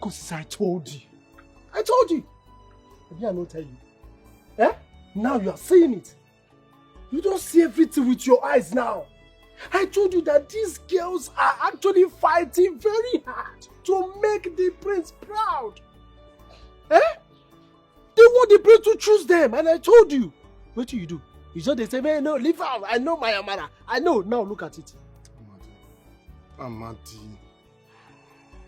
because I told you. I told you. Maybe I not tell you. Eh? Now you are seeing it. You don't see everything with your eyes now. I told you that these girls are actually fighting very hard to make the prince proud. Eh? They want the prince to choose them, and I told you. What do you do? You just they say, hey, no, leave out. I know my Amara. I know. Now look at it.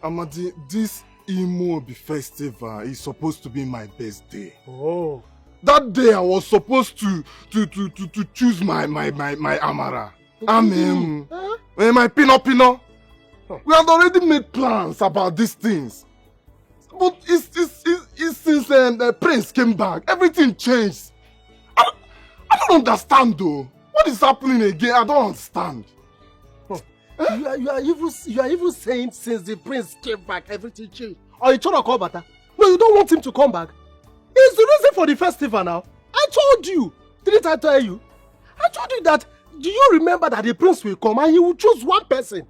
Amadi, this IMEOBI festival is supposed to be my best day. Oh. That day I was supposed to choose my Amara. My Pino. We had already made plans about these things. But it's since the prince came back, everything changed. I don't understand though. What is happening again? I don't understand. You are even saying since the prince came back, everything changed. Or you trying to call Bata? No, you don't want him to come back. It's the reason for the festival now. I told you. Didn't I tell you? I told you that. Do you remember that the prince will come and he will choose one person?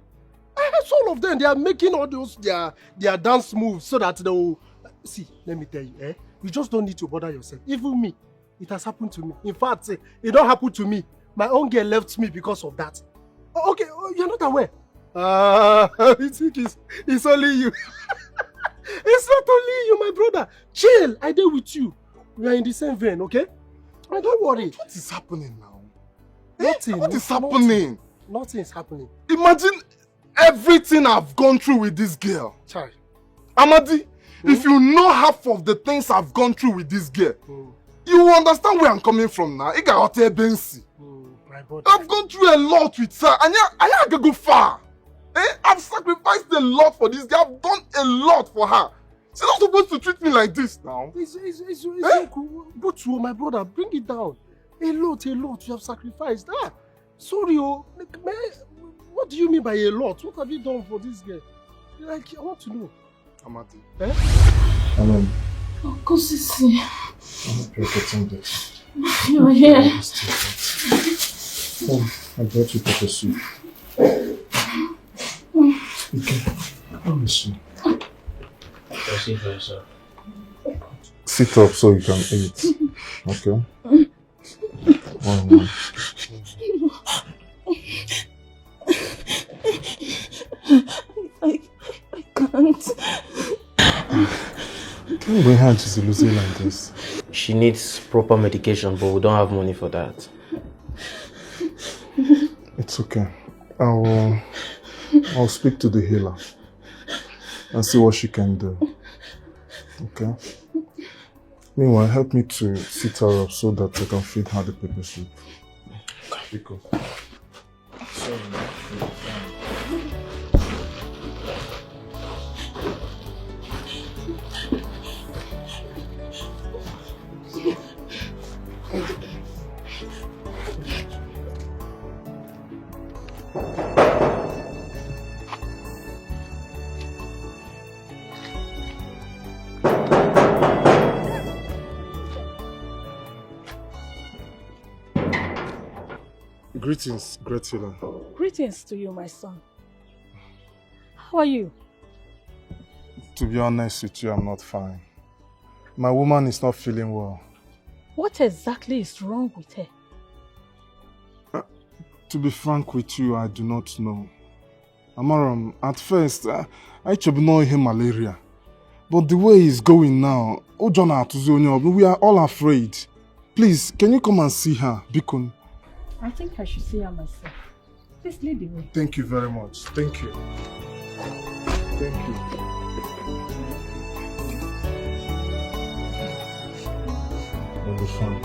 So all of them, they are making all those their dance moves so that they will... See, let me tell you, you just don't need to bother yourself. Even me, it has happened to me. In fact, it don't happen to me. My own girl left me because of that. Okay, you're not aware. You think it's only you. It's not only you, my brother. Chill, I deal with you. We are in the same vein, okay? And don't worry. What is happening now? Nothing. What is happening? Nothing is happening. Imagine everything I've gone through with this girl. Sorry. Amadi, if you know half of the things I've gone through with this girl, you will understand where I'm coming from now. My brother. I've gone through a lot with her, and I can't go far. I've sacrificed a lot for this girl. I've done a lot for her. She's not supposed to treat me like this now. It's cool. But to my brother, bring it down. A lot you have sacrificed. Sorry, what do you mean by a lot? What have you done for this girl? Like, I want to know. Amadi. Oh, Kosisi. I'm protecting this. You're here. I brought you pepper soup. Okay. How is she? Sit up so you can eat. Okay? One. I can't. Can't bring her to losing like this. She needs proper medication, but we don't have money for that. It's okay. I'll speak to the healer and see what she can do. Okay? Meanwhile, help me to sit her up so that I can feed her the pepper soup. Because... Greetings, great healer. Greetings to you, my son. How are you? To be honest with you, I'm not fine. My woman is not feeling well. What exactly is wrong with her? To be frank with you, I do not know. Amaram, at first, I should know him malaria. But the way he's going now, we are all afraid. Please, can you come and see her, Bikun? I think I should see her myself. Please lead the way. Thank you very much. Thank you. Thank you. It'll be fine.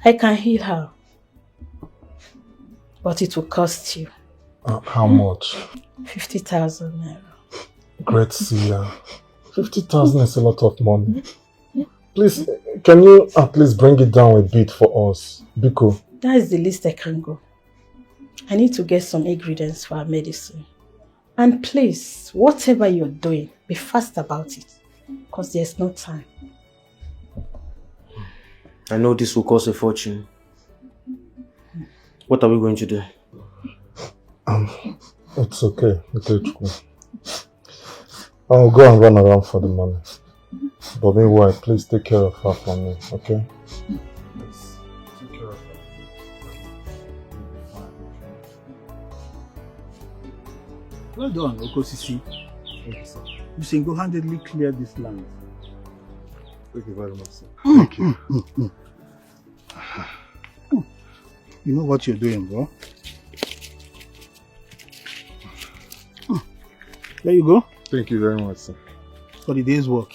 I can heal her. But it will cost you. How much? 50,000 naira. Great seer. 50,000 is a lot of money. Please, can you at least bring it down a bit for us? Biko. That is the least I can go. I need to get some ingredients for our medicine. And please, whatever you're doing, be fast about it. Because there's no time. I know this will cost a fortune. What are we going to do? It's okay. I'll go and run around for the money. But meanwhile, please take care of her for me, okay? Yes. Take care of her. Well done, Okosisi. Thank you, sir. You single-handedly cleared this land. Thank you very much, sir. Thank you. You know what you're doing, bro. There you go. Thank you very much, sir. For the day's work.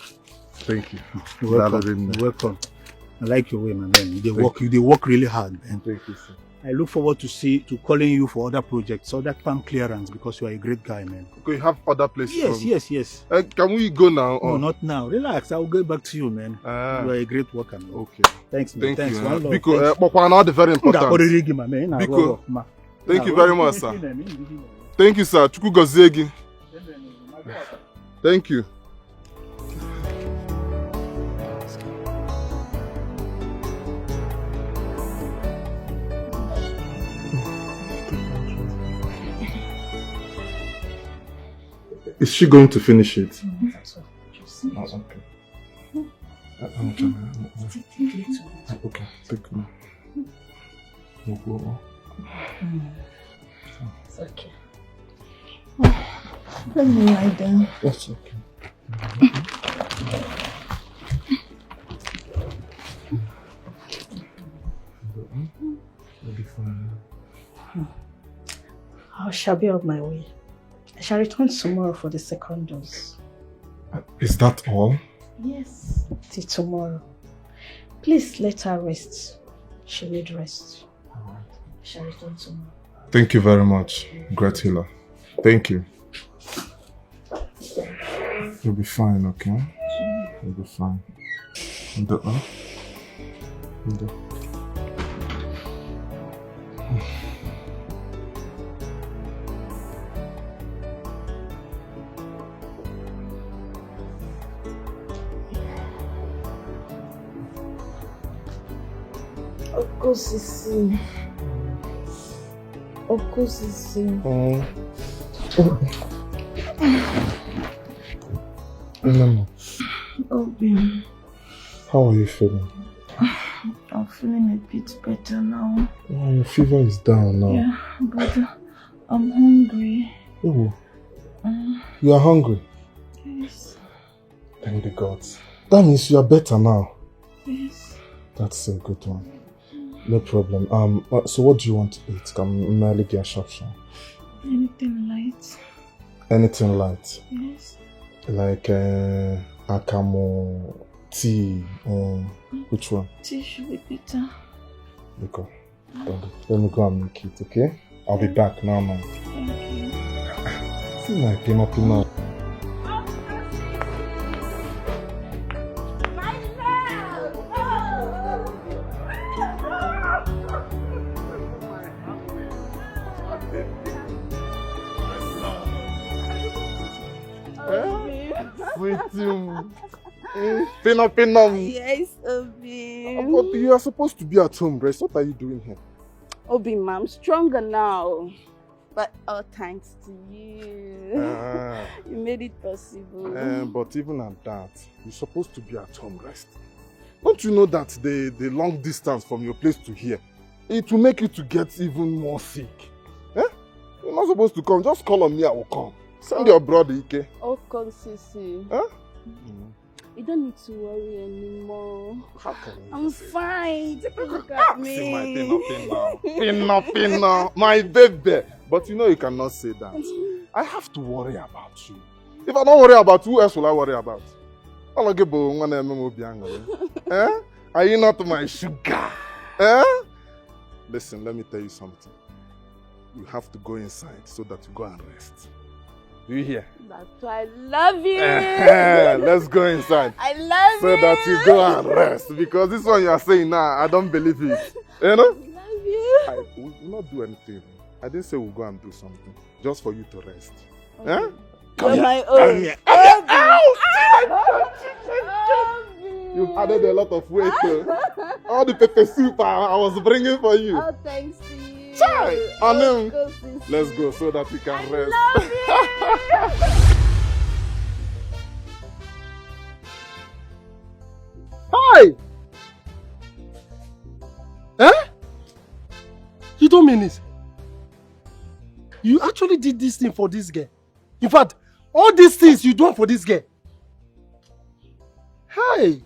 Thank you. You're welcome. You're welcome. I like your way, my man. They work really hard, man. Thank you, sir. I look forward to calling you for other projects, other farm clearance, because you are a great guy, man. Okay, you have other places? Yes. Can we go now? No, not now. Relax. I'll get back to you, man. You are a great worker, man. Okay. Thanks, man. Thank you. One love. Because not very important. Because, thank you very much, sir. Thank you, sir. Chuku Gozegi. Thank you. Is she going to finish it? Oh, okay. Okay, take me. It's okay. Let me lie down. That's okay. You'll be fine. I shall be on my way. I shall return tomorrow for the second dose. Is that all? Yes, till tomorrow. Please let her rest. She needs rest. Alright. I shall return tomorrow. Thank you very much, great healer. Thank you. You'll be fine, okay? You'll be fine. Okosisi. Umenwa, Obi, how are you feeling? I'm feeling a bit better now. Oh, your fever is down now. Yeah, but I'm hungry. Oh, you are hungry? Yes. Thank the gods. That means you are better now. Yes. That's a good one. No problem. So what do you want to eat? Can merely get shop. Anything light. Anything light? Yes. Like akamo, tea, which one? Tea should be better. Okay. Let me go and make it, okay? I'll be back now, man. Thank you. See my pino. Pino. Yes, Obi. But you are supposed to be at home, Grace. What are you doing here? Obi, ma, I'm stronger now. But all thanks to you. You made it possible. But even at that, you're supposed to be at home, rest. Don't you know that the long distance from your place to here, it will make you to get even more sick? You're not supposed to come. Just call on me, I will come. Send your brother, Ike. Oh, Sisi. You don't need to worry anymore. How can you I'm say fine. Take a look at me. See my pino, my baby. But you know you cannot say that. I have to worry about you. If I don't worry about you, who else will I worry about? Are you not my sugar? Listen, let me tell you something. You have to go inside so that you go and rest. Do you hear? That's why I love you. Let's go inside. I love you. So that you go and rest. Because this one you are saying now, I don't believe it. You know? I love you. We will not do anything. I didn't say we'll go and do something. Just for you to rest. Okay. Come You're here. my own. You've added a lot of weight. All the pepper soup I was bringing for you. Oh, thanks to you. Chai! Anu, let's go so that we can rest. Hi! Eh? You don't mean it? You actually did this thing for this girl? In fact, all these things you do for this girl? Hey!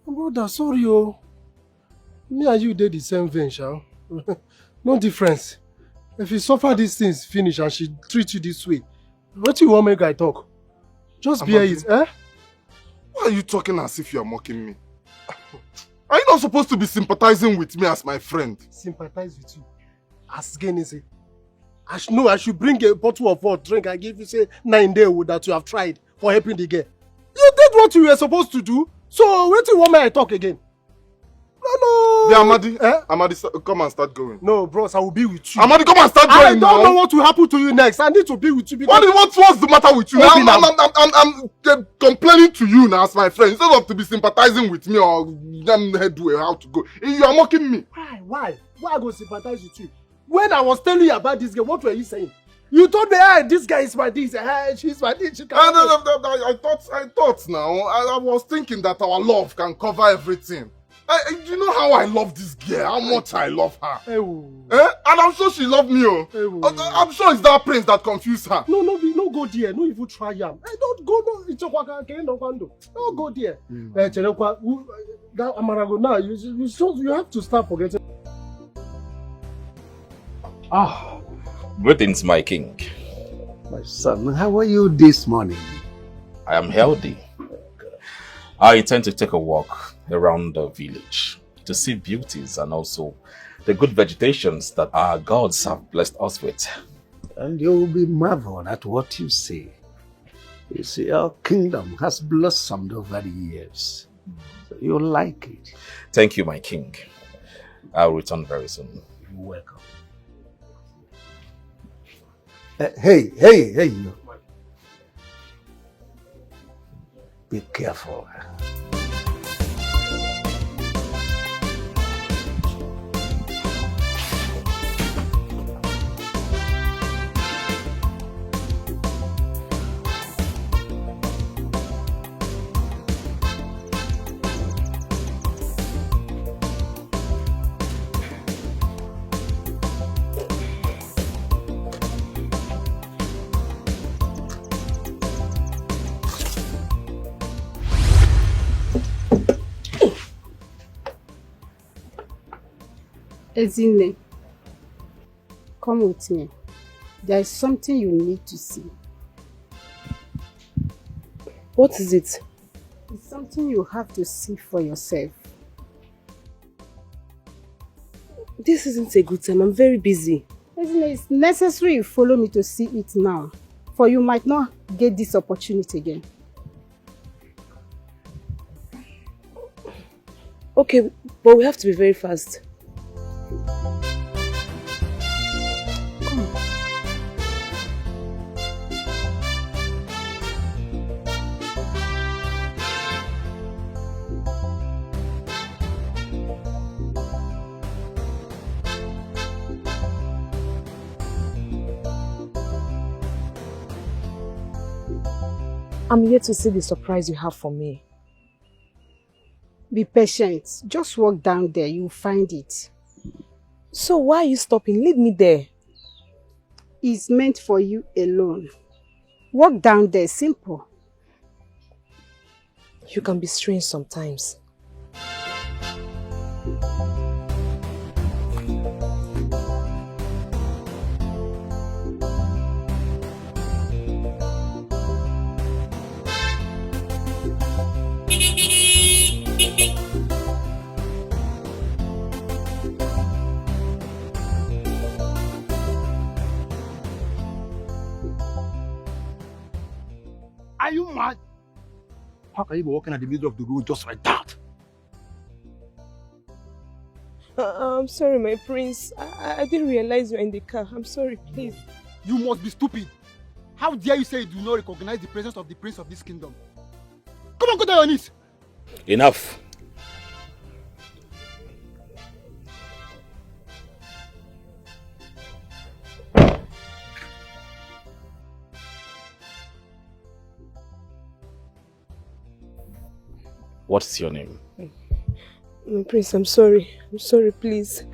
Brother, sorry oh. Me and you did the same thing, shall? No difference. If you suffer these things finish and she treats you this way, what do you want make I talk? Just bear it, eh? Why are you talking as if you are mocking me? Are you not supposed to be sympathizing with me as my friend? Sympathize with you? As again is it? I should bring a bottle of water, drink and give you say 9 days that you have tried for helping the girl. You did what you were supposed to do. So wait till one minute I talk again. No. The Amadi, Amadi, come and start going. No, bros, I will be with you. Amadi, come and start going now. I don't know what will happen to you next. I need to be with you because... What's the matter with you? I'm complaining to you now as my friend. Instead of to be sympathizing with me or headway how to go. You are mocking me. Why? Why I go sympathize with you? When I was telling you about this girl, what were you saying? You told me, hey, this guy is my this, hey, she's my this. She I thought now. I was thinking that our love can cover everything. You know how I love this girl, how much I love her. And I'm sure she loved me. I'm sure it's that prince that confused her. No go there. No even try him. Don't go. No, it's don't go there. That Amarago now, you have to start forgetting. Greetings, my king. My son, how are you this morning? I am healthy. I intend to take a walk around the village to see beauties and also the good vegetations that our gods have blessed us with. And you will be marveled at what you see. You see, our kingdom has blossomed over the years. So you'll like it. Thank you, my king. I'll return very soon. You're welcome. Hey. Be careful. Ezine, come with me. There is something you need to see. What is it? It's something you have to see for yourself. This isn't a good time. I'm very busy. Ezine, it's necessary you follow me to see it now, for you might not get this opportunity again. Okay, but we have to be very fast. I'm here to see the surprise you have for me. Be patient. Just walk down there. You'll find it. So why are you stopping? Leave me there. It's meant for you alone. Walk down there. Simple. You can be strange sometimes. Are you mad? How can you be walking at the middle of the road just like that? I'm sorry, my prince. I didn't realize you're in the car. I'm sorry, please. You must be stupid. How dare you say you do not recognize the presence of the prince of this kingdom? Come on, go down on knees. Enough. What's your name? My prince, I'm sorry. I'm sorry, please.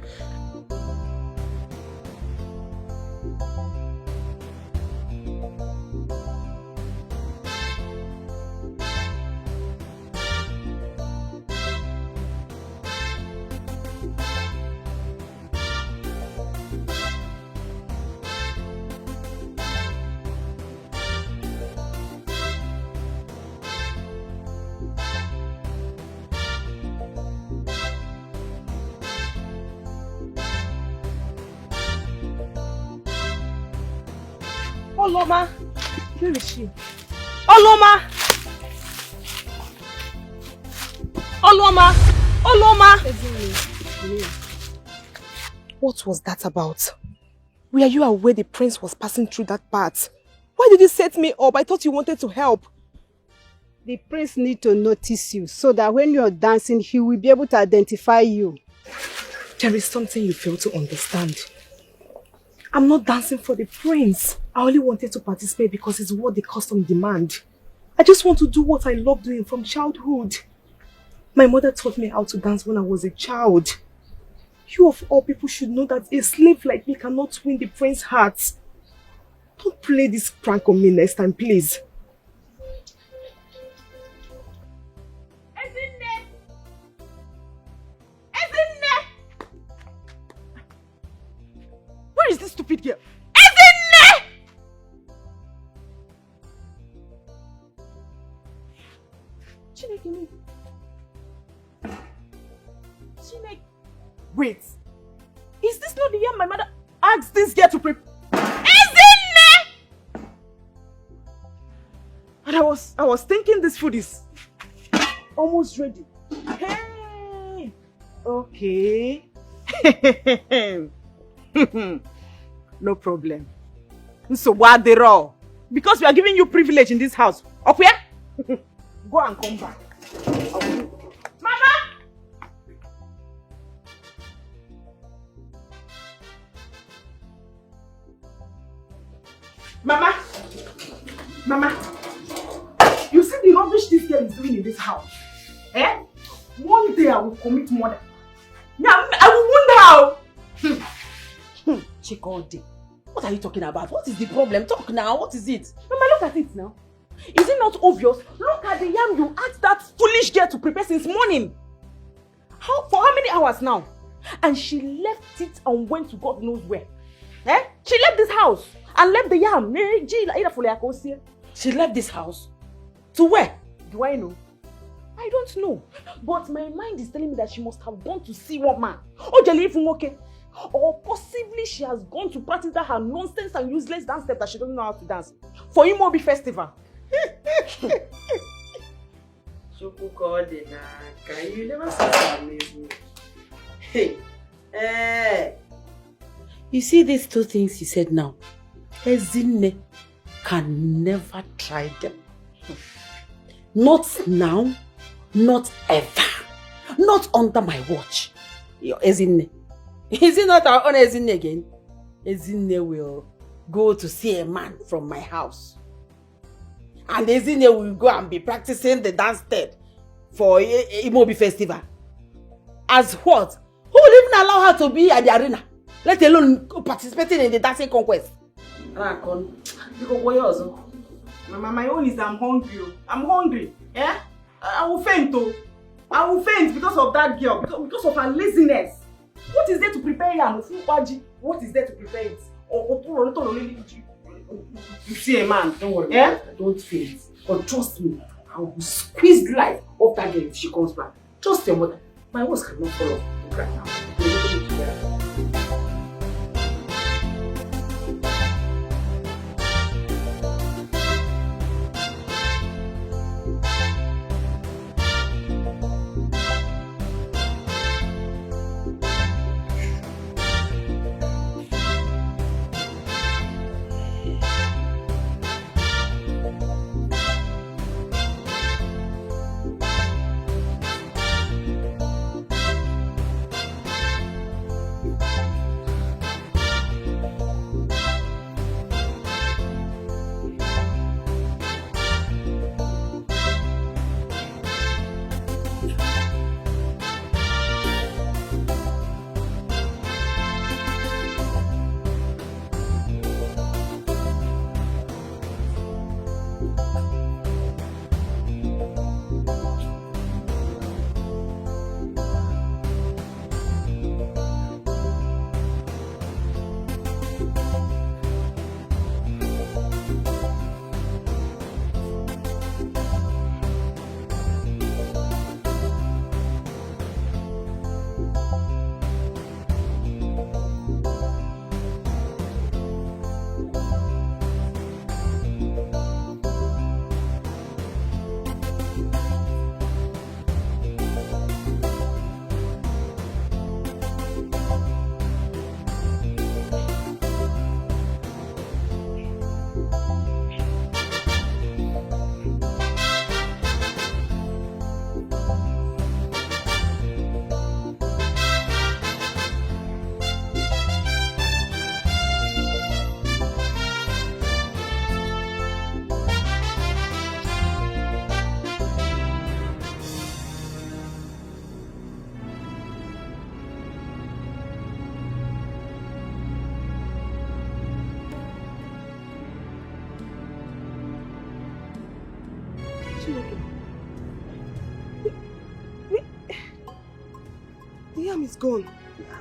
Oloma! Where is she? Oloma! Oloma! Oloma! What was that about? Were you aware the prince was passing through that part? Why did you set me up? I thought you wanted to help. The prince needs to notice you so that when you're dancing, he will be able to identify you. There is something you fail to understand. I'm not dancing for the prince. I only wanted to participate because it's what the custom demand. I just want to do what I love doing from childhood. My mother taught me how to dance when I was a child. You of all people should know that a slave like me cannot win the prince's heart. Don't play this prank on me next time, please. Where is this stupid girl? Ekene! Chineke. Wait. Is this not the year my mother asked this girl to prepare? Ekene! And I was thinking this food is almost ready. Hey! Okay. No problem. So what the raw? Because we are giving you privilege in this house. Okay? Go and come back. Okay. Mama! Mama! Mama! You see the rubbish this girl is doing in this house? Eh? One day I will commit murder. Yeah, I will wound her. Chikodi, what are you talking about? What is the problem? Talk now. What is it? Mama, look at it now. Is it not obvious? Look at the yam you asked that foolish girl to prepare since morning. For how many hours now? And she left it and went to God knows where. Eh? She left this house and left the yam. She left this house? To where? Do I know? I don't know. But my mind is telling me that she must have gone to see one man. Or possibly she has gone to practice that her nonsense and useless dance step that she doesn't know how to dance for IMEOBI festival. You never said amazing. Hey, you see these two things you said now? Ezine can never try them. Not now, not ever, not under my watch. Your Ezine. Is it not our own Ezine again? Ezine will go to see a man from my house. And Ezine will go and be practicing the dance step for IMEOBI festival. As what? Who will even allow her to be at the arena? Let alone participating in the dancing conquest. Mama, my own is I'm hungry. I'm hungry. Eh? I will faint though. I will faint because of that girl. Because of her laziness. What is there to prepare yam? What is there to prepare it? You see a man, don't worry. Yeah? Don't faint. But trust me, I will squeeze the life of that girl if she comes back. Trust your mother. My words cannot fall off right now. The yam is gone.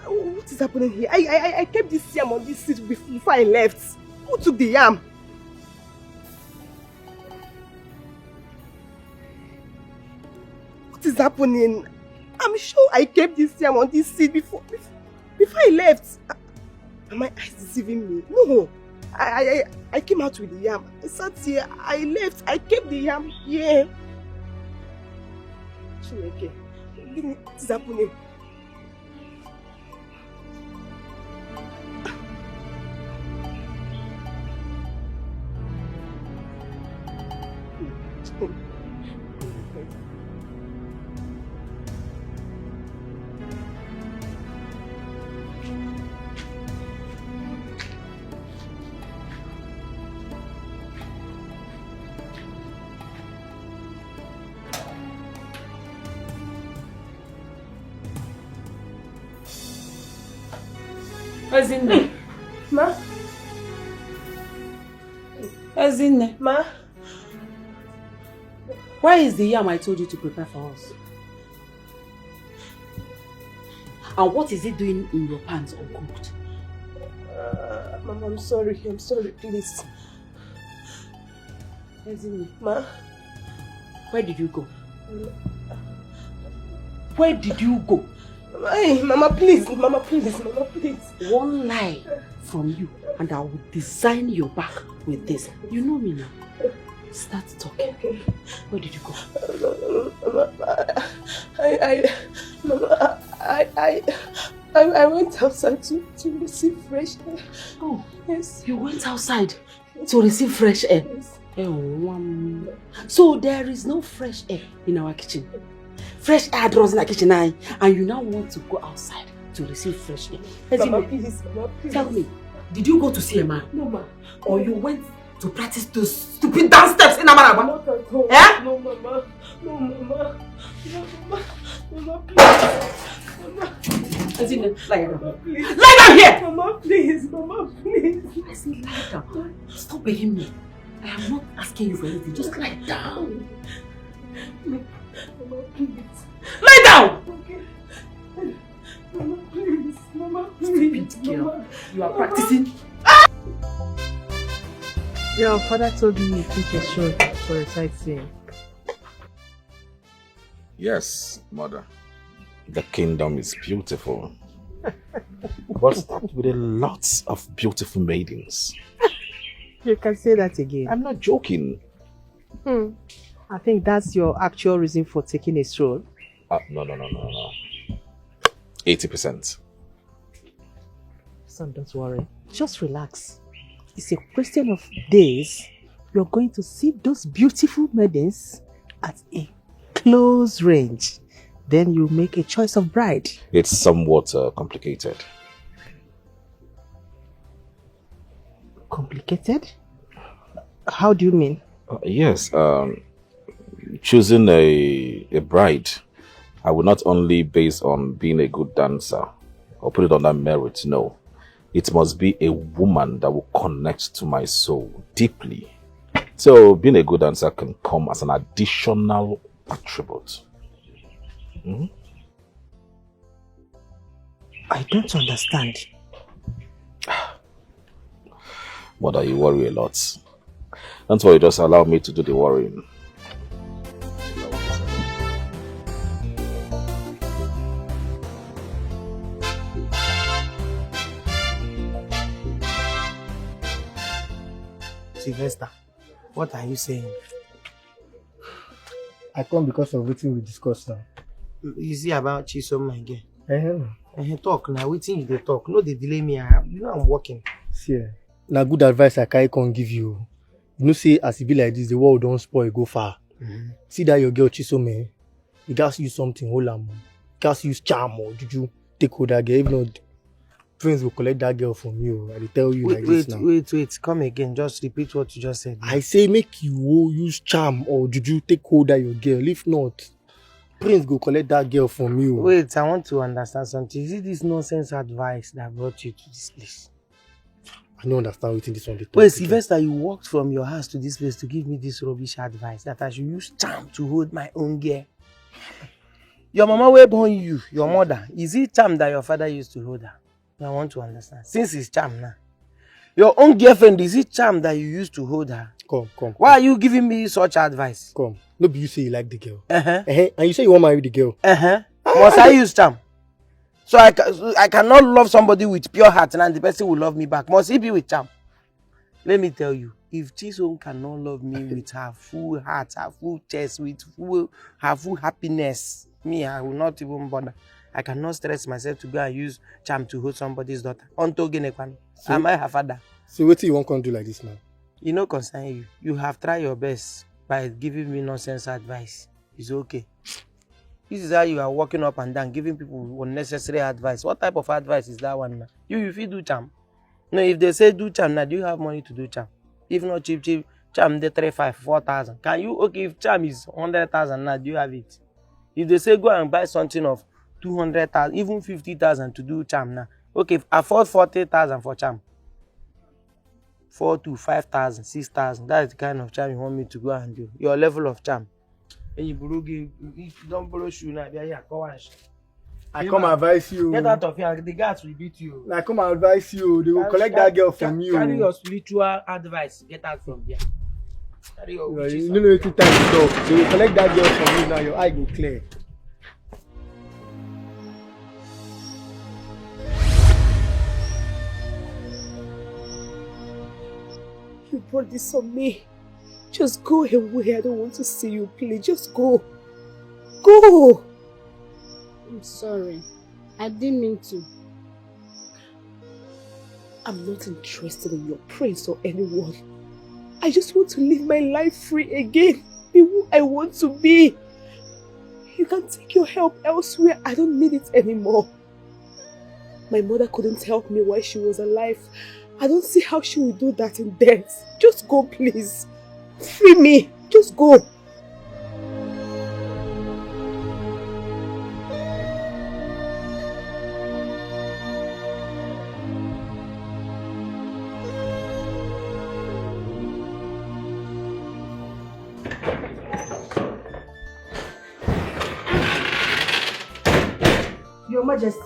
What is happening here? I kept this yam on this seat before I left. Who took the yam? What is happening? I'm sure I kept this yam on this seat before I left. Are my eyes deceiving me? No. I came out with the yam. I sat here. I left. I kept the yam here. Chineke, what is happening? Ezinne. Ma? Ezinne. Ma? Why is the yam I told you to prepare for us? And what is it doing in your pans uncooked? Mama, I'm sorry, please. Ezinne. Ma? Where did you go? Where did you go? Hey, Mama, please. One lie from you and I will design your back with this. You know me now. Start talking. Okay. Where did you go? I went outside to receive fresh air. Oh, yes. You went outside to receive fresh air? Yes. So there is no fresh air in our kitchen. Fresh air draws in our kitchen and you now want to go outside to receive fresh air. Mama, please. Tell me, did you go to see a man? No, ma. Or you went to practice those stupid dance steps in Amaraba? Not at all. Eh? No, Mama. Mama, please. Mama. Lie down. Mama, please. Lie down here! Mama, please. I said lie down. Stop begging me. I am not asking you for anything. Just lie down. Mama, please. Lie down! Okay. Mama, please. Stupid girl. You are practicing. Your father told me you took a show for a sightseeing. Yes, mother. The kingdom is beautiful. But with a lot of beautiful maidens. You can say that again. I'm not joking. I think that's your actual reason for taking a stroll. No. 80%. Son, don't worry. Just relax. It's a question of days. You're going to see those beautiful maidens at a close range. Then you make a choice of bride. It's somewhat complicated. Complicated? How do you mean? Yes. Choosing a bride, I would not only base on being a good dancer or put it on that merit. No. It must be a woman that will connect to my soul deeply. So being a good dancer can come as an additional attribute. I don't understand. Mother, you worry a lot. Don't worry, just allow me to do the worrying. Sylvester, what are you saying? I come because of what we discussed now. You see about Chisom, my girl. Talk now, waiting you they talk. No, they delay me. You know I'm working. See, na good advice I can't give you. You know, say as it be like this, the world don't spoil, go far. See that your girl Chisom, you guys use something, hold on. You guys use charm or did you take hold that girl? If not, friends will collect that girl from you. I tell you this now. Wait, come again. Just repeat what you just said. I say make you use charm or did you take hold of your girl? If not, Prince go collect that girl from you. Wait, I want to understand something. Is it this nonsense advice that brought you to this place? I don't understand what this one dey talk. Wait, Sylvester, you walked from your house to this place to give me this rubbish advice that I should use charm to hold my own girl. Your mama will born you, your mother. Is it charm that your father used to hold her? I want to understand. Since it's charm now. Your own girlfriend, is it charm that you used to hold her? Come. Why are you giving me such advice? Come. No be you say you like the girl. And you say you want to marry the girl. Must I use charm? So I cannot love somebody with pure heart and the person will love me back. Must he be with charm? Let me tell you, if Chisom cannot love me with her full heart, her full chest, with her full happiness, me, I will not even bother. I cannot stress myself to go and use charm to hold somebody's daughter. Am I her father? So what you want to do like this, man? You know, concern you. You have tried your best by giving me nonsense advice. It's okay. This is how you are walking up and down, giving people unnecessary advice. What type of advice is that one now? You feel do charm. No, if they say do charm now, do you have money to do charm? If not cheap, charm they 3,500, 4,000. Can you, okay, if charm is 100,000 now, do you have it? If they say go and buy something of 200,000, even 50,000 to do charm now, okay, afford 40,000 for charm. 4 to 5,000, 6,000. That's the kind of charm you want me to go and do. Your level of charm. And you don't borrow shoe now, I come advise you. Get out of here. The guards will beat you. I come advise you. They will collect that girl from you. Carry your spiritual advice. Get out from there. Carry your you know it's time to talk. They will collect that girl from you now. Your eye go clear. You brought this on me. Just go away. I don't want to see you, please. Just go. Go! I'm sorry. I didn't mean to. I'm not interested in your prince or anyone. I just want to live my life free again. Be who I want to be. You can take your help elsewhere. I don't need it anymore. My mother couldn't help me while she was alive. I don't see how she will do that in death. Just go, please. Free me. Just go. Your Majesty,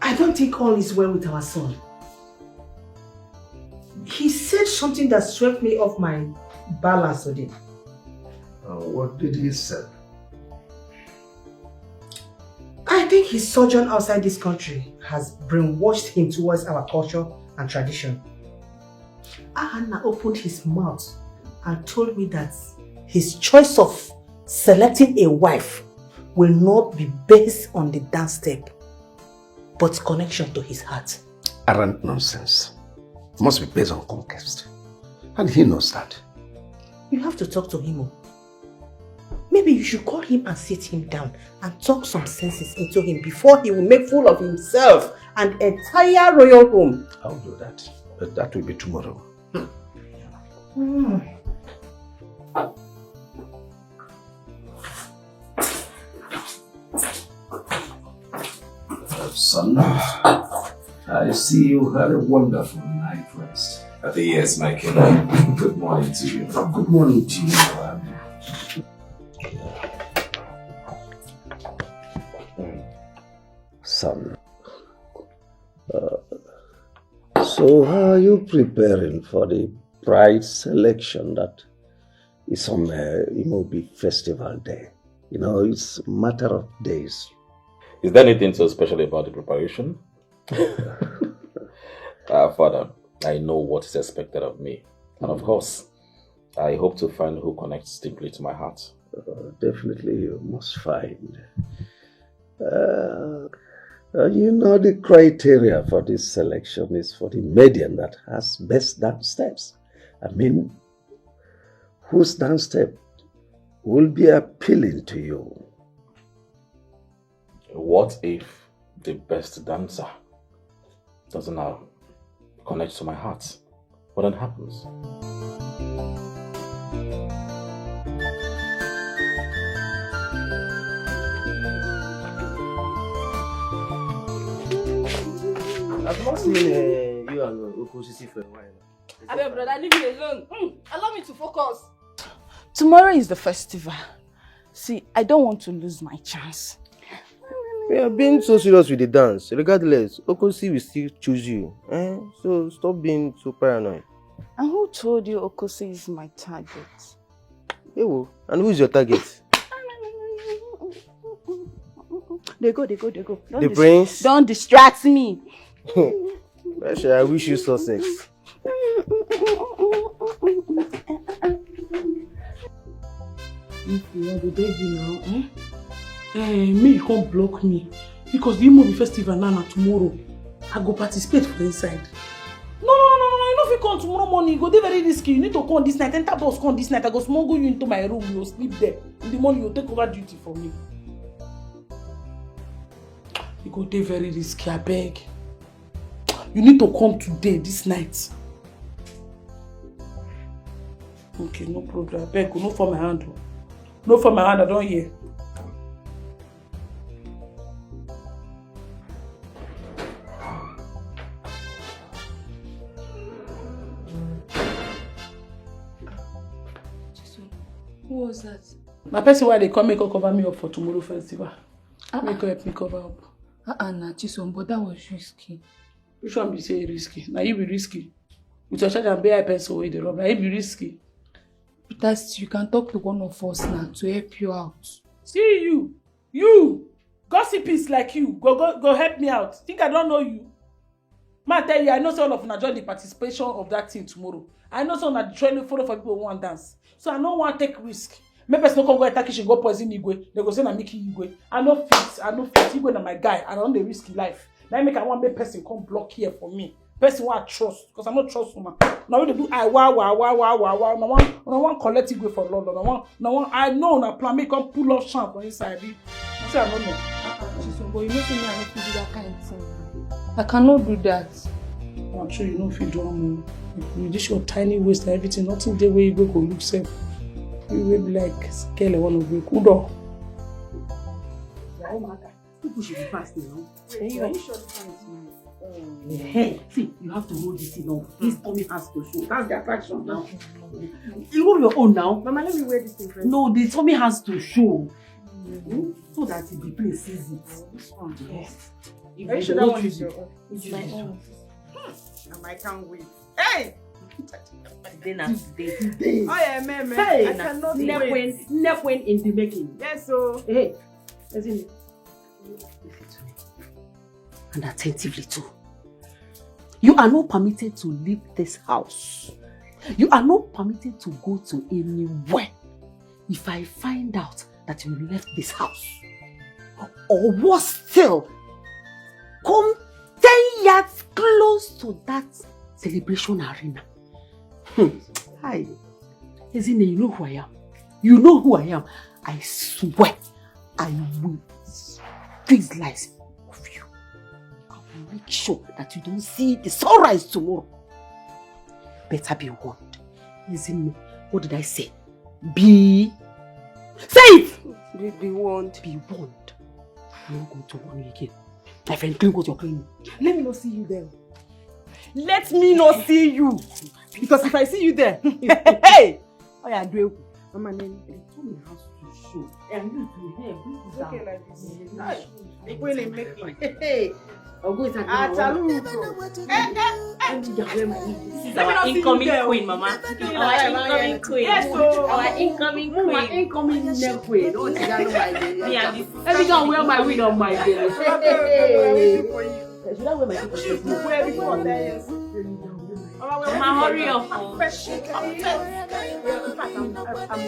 I don't think all is well with our son. He said something that swept me off my balance today. What did he say? I think his sojourn outside this country has brainwashed him towards our culture and tradition. Ahana opened his mouth and told me that his choice of selecting a wife will not be based on the dance step, but connection to his heart. Arrant nonsense. It must be based on conquest. And he knows that. You have to talk to him. Maybe you should call him and sit him down and talk some senses into him before he will make fool of himself and entire royal home. I'll do that. But that will be tomorrow. Son, I see you had a wonderful night rest. Yes, my king. Good morning to you. Good morning to you. Son, so how are you preparing for the bride selection that is on IMEOBI Festival Day? You know, it's a matter of days. Is there anything so special about the preparation? Father, I know what is expected of me. And of course, I hope to find who connects deeply to my heart. Definitely you must find. You know, the criteria for this selection is for the median that has best dance steps. I mean, whose dance step will be appealing to you? What if the best dancer doesn't connect to my heart? What then happens? I've not seen you and Okosisi for a while. I mean, brother, leave me alone. Allow me to focus. Tomorrow is the festival. See, I don't want to lose my chance. We are being so serious with the dance. Regardless, Okosi will still choose you. So stop being so paranoid. And who told you Okosi is my target? Ewo, and who is your target? They go. The prince? Don't distract me. I wish you success. If you want to beg you now, me you can't block me. Because the IMEOBI festival now tomorrow, I go participate for inside. No, you know if you come tomorrow morning, go dey very risky. You need to come this night. Enter bus come this night. I go smuggle you into my room. You sleep there. In the morning, you take over duty for me. You go dey very risky, I beg. You need to come today, this night. Okay, no problem. I beg, no for my hand. No for my hand, I don't hear. Who was that? My person why they come make her cover me up for tomorrow festival. Make her help me cover up. Nah, Chisom, but that was risky. Which one be say risky? Now you be risky. With your charge and BI pencil with the rub. Now you be risky. That's you can talk to one of us now to help you out. See you, gossipies like you. Go help me out. Think I don't know you? Man, tell you, I know some of you join the participation of that thing tomorrow. I know some of training follow for people who want dance. So I don't want to take risk. Maybe person no come go attack kitchen, go poison Igwe. They go say na Mickey Igwe. I no fit. Igwe na my guy. I don't dey risky life. Now make I want make person come block here for me. Person who I trust, because I not trust woman. Now we dey do wow. No one collect Igwe for London. No one. I know na plan me come pull off champ for inside. I say I don't know. But you know me, I don't do that kind of thing. I cannot do that. I'm sure you know if you don't. With this your tiny waist and everything, nothing there where you go look safe. You will be like scale one of you. Kudo. People should be fast now. Are you sure this one is mine? Hey, see, you have to hold this thing on. This tummy has to show. That's the attraction now. You hold your own now. Mama, let me wear this thing first. No, the tummy has to show. So that the place sees it. This one, yes. Are you sure that one is your own? It's my own. And I can't wait. Hey! Today. Oh yeah, man. Hey! I cannot wait. Nepwen in the making. Yes, so. Hey, listen to me. And attentively too. You are not permitted to leave this house. You are not permitted to go to anywhere. If I find out that you left this house, or worse still, come 10 yards close to that celebration arena. Hi. Ezine, you know who I am. You know who I am. I swear, I will fix lies of you. I will make sure that you don't see the sunrise tomorrow. Better be warned. Ezine, what did I say? Say it! Be warned. Be warned. I'm not going to warn you again. My friend, clean what you're cleaning. Let me not see you there. Let me not see you. Because if I see you there, hey! Oh yeah, do it. Mama, then tell me how to show. And you to here, it's okay like this. Hey! I'll go inside. This is our incoming queen, Mama. Our incoming queen. Yes, so our incoming queen. My incoming neck queen. Oh, Yeah, every time I wear my wig on my belly. Hey! Should I wear my wig? Wear before 10 years. Mama, hurry up. I'm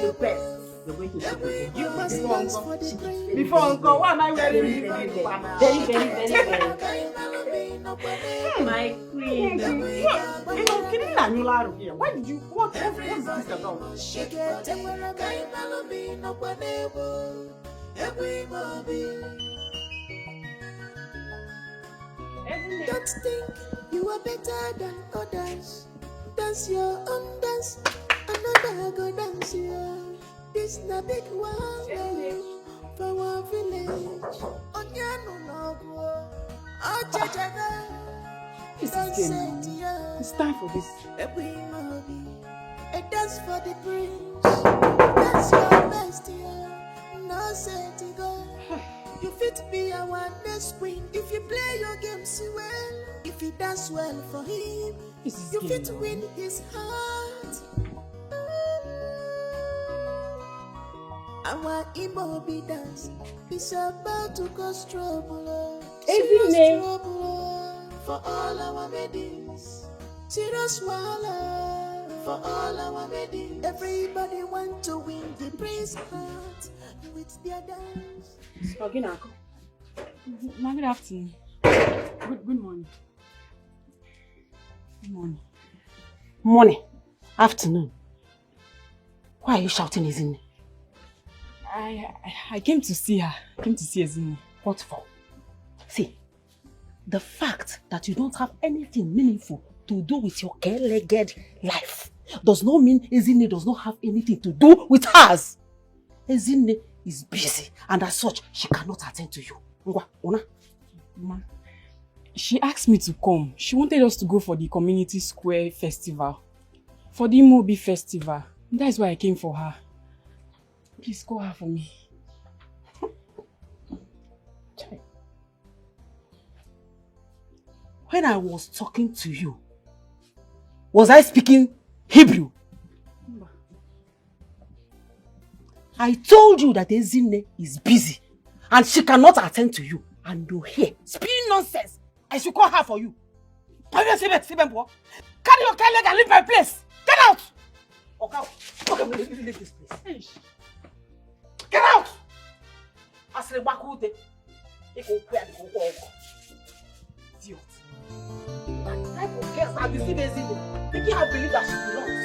the best. You're going to see before Uncle, why am I wearing this? Very. My queen. You know, kidding that you lie here. Why did you? What is this about? Don't think you are better than others. Dance your own dance. Another go dance your. This na big one for one village. Onyanu no go. Ojajaga. This is game. It's time for this. A dance for the prince. That's your best year. No set to go. You fit be our next queen if you play your games well. If you dance well for him, you fit win his heart. Our IMEOBI dance is about to cause trouble. Serious trouble for all our weddings. Serious wahala for all our weddings. Everybody want to win the prince's heart with their dance. Good afternoon. Good morning. Good morning. Morning. Afternoon. Why are you shouting, Ezine? I came to see her. I came to see Ezine. What for? See, the fact that you don't have anything meaningful to do with your care-legged life does not mean Ezine does not have anything to do with hers. Ezine is busy, and as such, she cannot attend to you. Ma, she asked me to come. She wanted us to go for the Community Square Festival. For the IMEOBI Festival. That is why I came for her. Please call her for me. When I was talking to you, was I speaking Hebrew? I told you that Ezine is busy and she cannot attend to you. And you're here spinning nonsense. I should call her for you. Carry your leg and leave my place. Get out! Okay, leave this place. Get out! Idiot. I forget that this is Ezine. Making her believe that she belongs.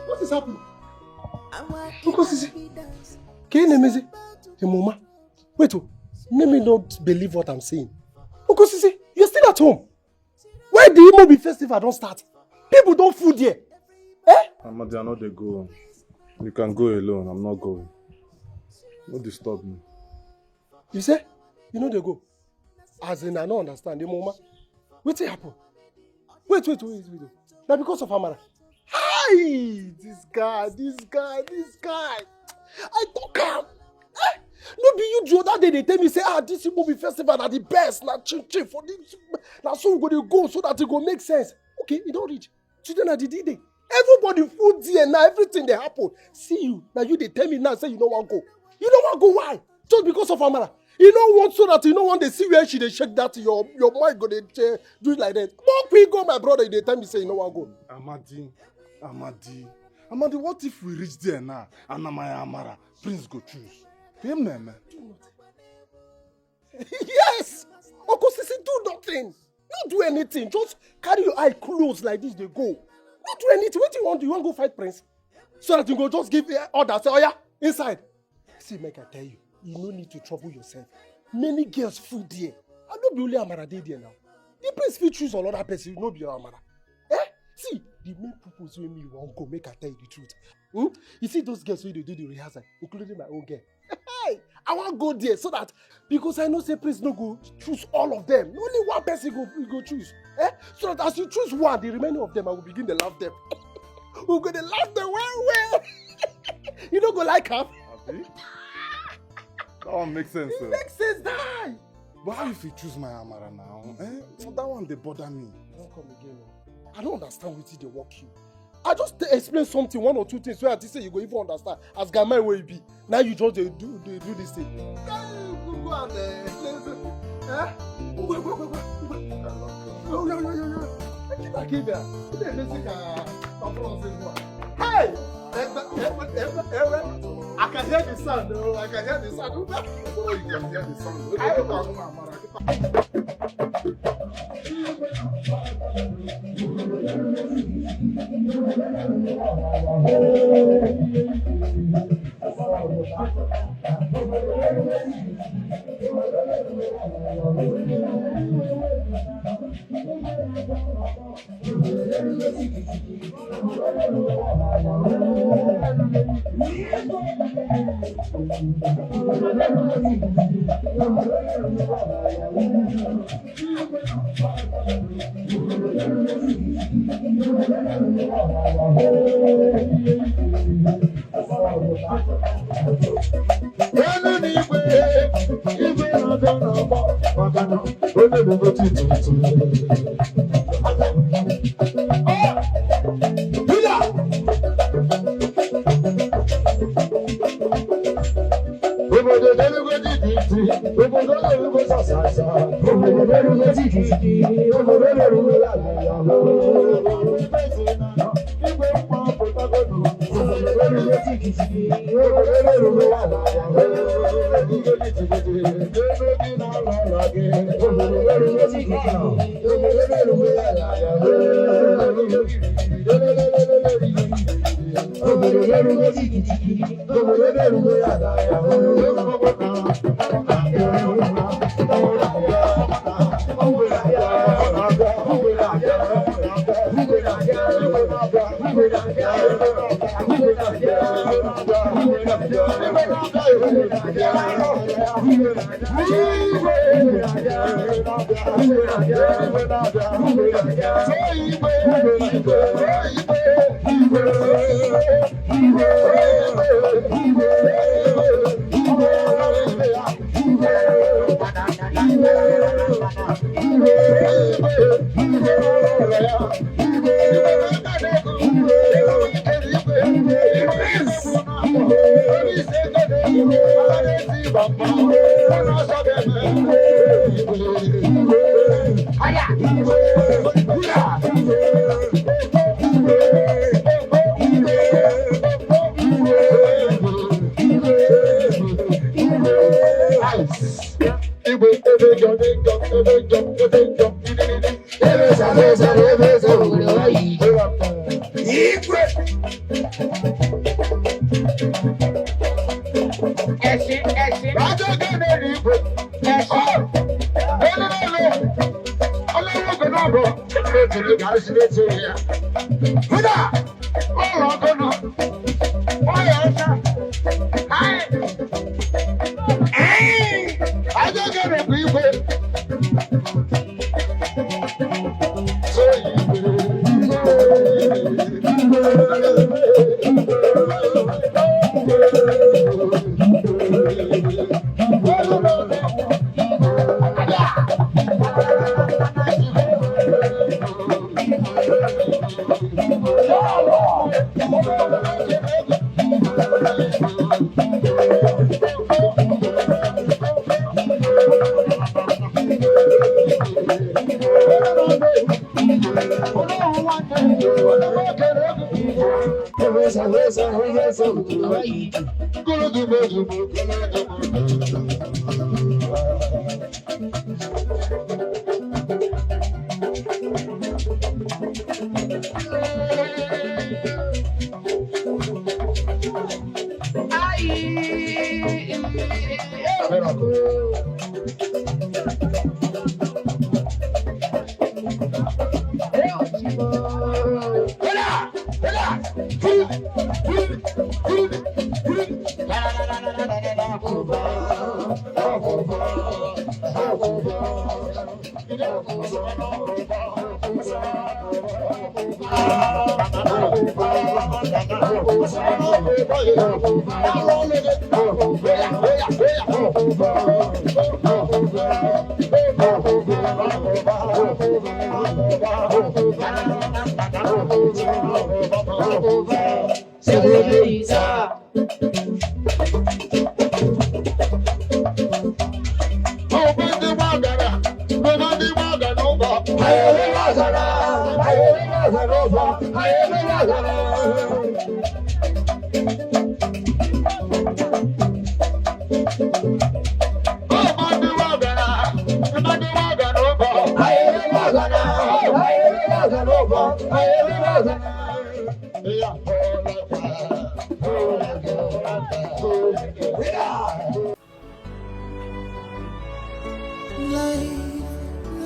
What is happening? Uncle Sisi, Mama, wait, let me not believe what I'm saying. Uncle Sisi, you're still at home. Why the IMEOBI festival don't start? People don't food here. Eh? Amadi, I know they go. You can go alone. I'm not going. Don't disturb me. You say? You know they go. As in, I don't understand. Mama, what's happened? Wait. Now because of Amara. Hi! This guy. I don't come. No be you the other day they tell me say this IMEOBI festival are the best. Now chin for this. Now so we go so that it go make sense. Okay, it don't reach. Today na the D-Day. Everybody food there now, everything they happen. See you. Now you they tell me now say you don't want to go. You don't want to go why? Just because of Amara. You don't want so that you don't want to see where she they shake that your mind go they do it like that. But we go, my brother, they tell me say you don't want to go. Amadi, what if we reach there now and Amaya Amara, Prince go choose? Him name. Yes! Uncle Sisi, do nothing. Not do anything. Just carry your eye closed like this, they go. Not do anything. What do you want? You want to go fight Prince? So that you go just give order. Say, oh yeah, inside. See, make I tell you, you no need to trouble yourself. Many girls full there. I don't be only Amara there now. The Prince fit choose another person, no be your Amara. See, the main purpose with me won't go make I tell you the truth. You see those girls who they do the rehearsal, including my own girl. Hey, I want to go there so that, because I know say Prince no go choose all of them. Only one person go choose. So that as you choose one, the remaining of them, I will begin to love them. We're going to love them well. You don't go like her. Abi? That one makes sense. It makes sense, die. But how if you choose my Amara now? That one, they bother me. Don't come again. I don't understand what they work you. I just explain something, one or two things, so I say you go even understand. As Gamai will be. Now you just do this thing. Go and hey! I can hear the sound, though. I can hear the sound. Oh, you can hear the sound.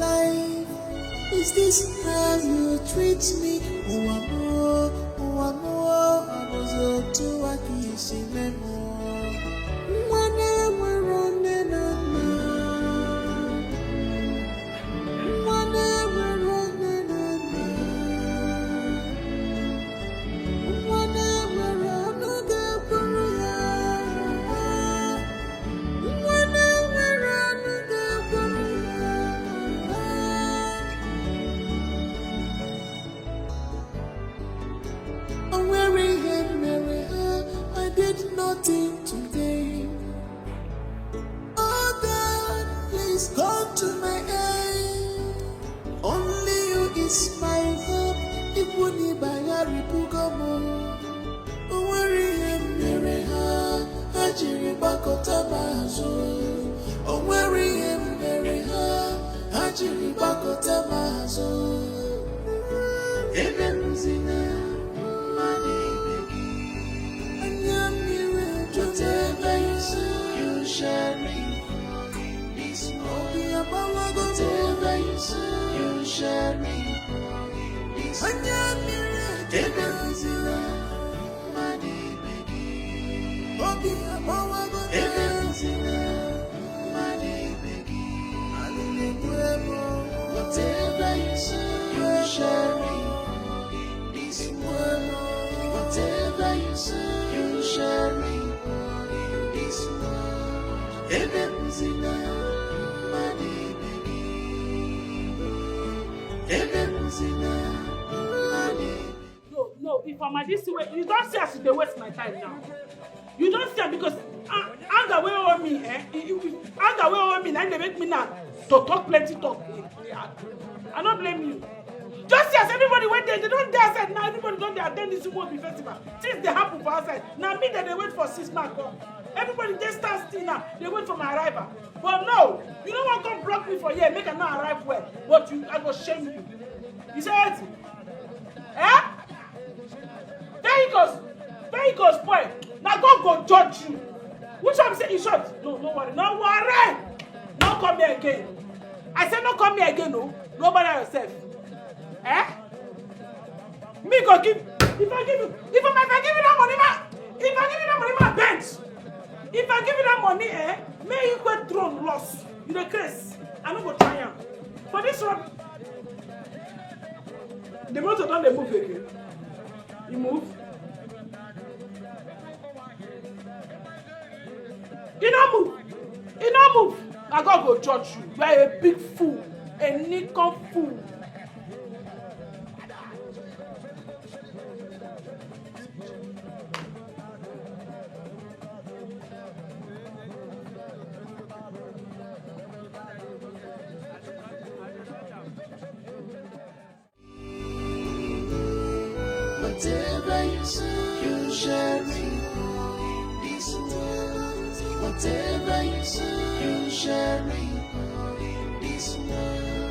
Life, is this how you treat me? Nothing today. Oh God, please come to my aid. Only you is my hope. Ipuni bayari pugamo. Oweri emere ha, hajiri bakota mazo. Oweri emere ha, hajiri bakota mazo. Ebenuzina. Whatever you say, you shall reap. This morning, whatever you say, you shall reap. This morning, Ebenzina, Mani Begi. Ebenzina, Mani Begi. Whatever you say, you shall reap. This morning, whatever you say, you shall reap. Ebenzina, Mani Begi. Ebenzina, Mani. No, if I'm at this way, you don't see as you waste my time now. You don't see because anger way over me, anger way over me, and they make me now to talk plenty talk. I don't blame you. Just as everybody went there, they don't dare outside now. Everybody don't dare attend this IMEOBI festival. Since they happen for outside, now me that they wait for 6 months. Everybody just stand still now. They wait for my arrival. But no, you don't want to come block me for here, make I not arrive well. But I go shame you. You say it? Eh? Vehicles, boy. Now God go judge you. Which one say you shot? No worry. No worry. Don't come here again. I said don't come here again, no. Nobody yourself. Eh? Me go give. If I give you that money, ma bench. If I give you that money, may you go drone loss. You the case. I no go try am. For this one, the motor don't they move again. You move. You don't move. Now God go judge you. You are a big fool, a Nikon fool. Whatever you say, you shall reap. This world, whatever you say, you shall reap. This world.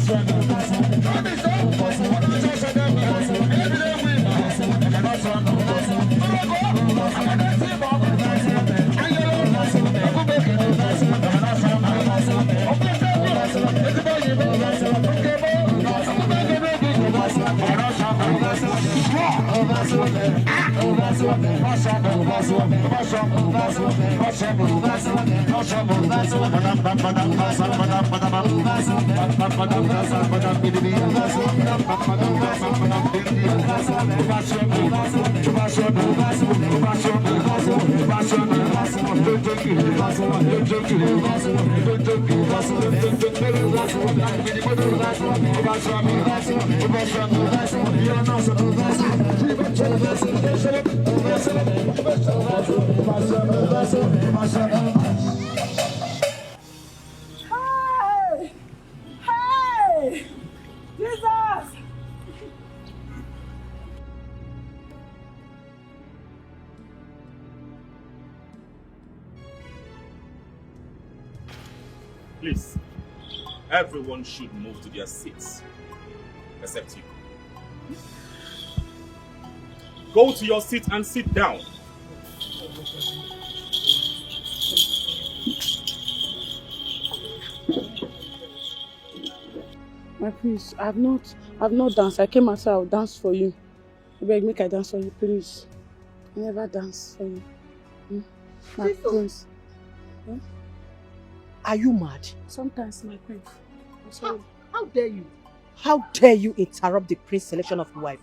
Hey! Hey! Jesus! Please, everyone should move to their seats, except you. Go to your seat and sit down. My prince, I've not danced. I came outside, I'll dance for you. I beg, make I dance for you, please. I never dance for you. My prince. Are you mad? Sometimes, my prince. I'm sorry. How dare you? How dare you interrupt the prince selection of wife?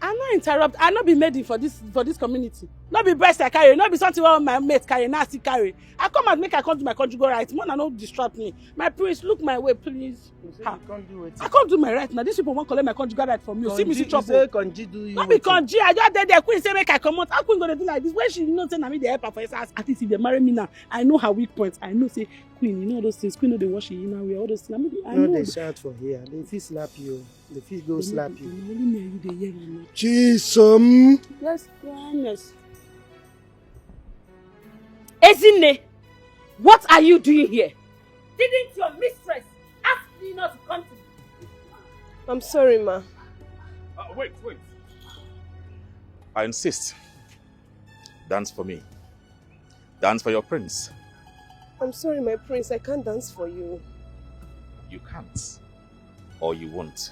I not interrupt. I not be made for this community. Not be breast I carry. Not be something where my mate carry. Now still carry. I come and make I come to my conjugal rights. More not distract me. My prince, look my way, please. You can't do it. I can't do my right now. These people won't collect my conjugal right from you. See me see trouble. Conji do you. Not be conji. I just did the queen say make I come out. How queen gonna do like this? When she not say na me the help her for his house. At least if they marry me now, I know her weak points. I know say queen, you know all those things. Queen know they wash it. You know we all those things. I know. They shout for here. They feel slap you. They feel go slap you. Only me and you they hear me. Jesus. Yes, honest. Ezine, what are you doing here? Didn't your mistress ask me not to come to me? I'm sorry, ma. Wait. I insist. Dance for me. Dance for your prince. I'm sorry, my prince. I can't dance for you. You can't. Or you won't.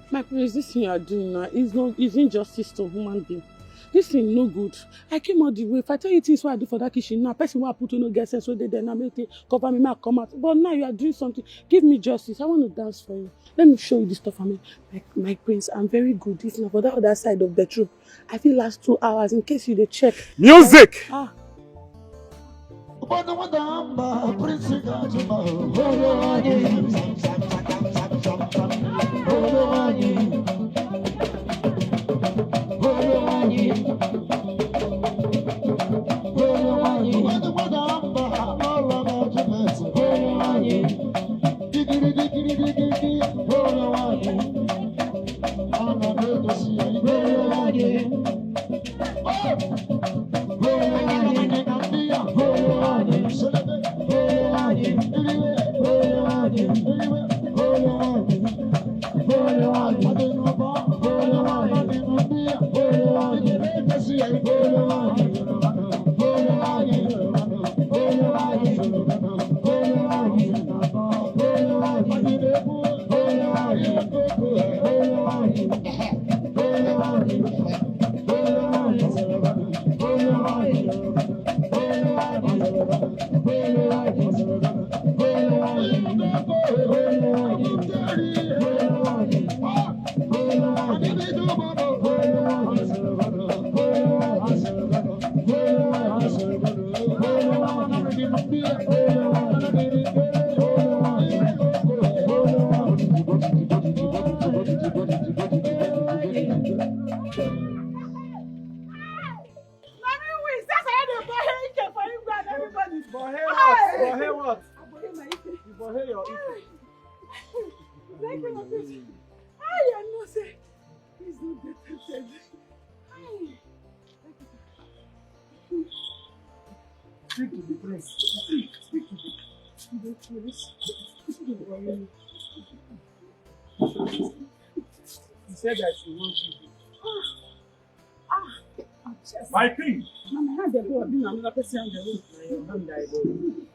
My prince, this thing you are doing now is injustice to human being. This thing no good. I came out the way. If I tell you things what I do for that kitchen now, person will put no get sense so they then make it cover me, make come out. But now you are doing something. Give me justice. I want to dance for you. Let me show you this stuff. I mean, my prince, I'm very good. This now for that other side of the bedroom. I feel last 2 hours in case you dey check. Music! Ah. He said that she wants you. My king. Mama, how the boy being another person on the road?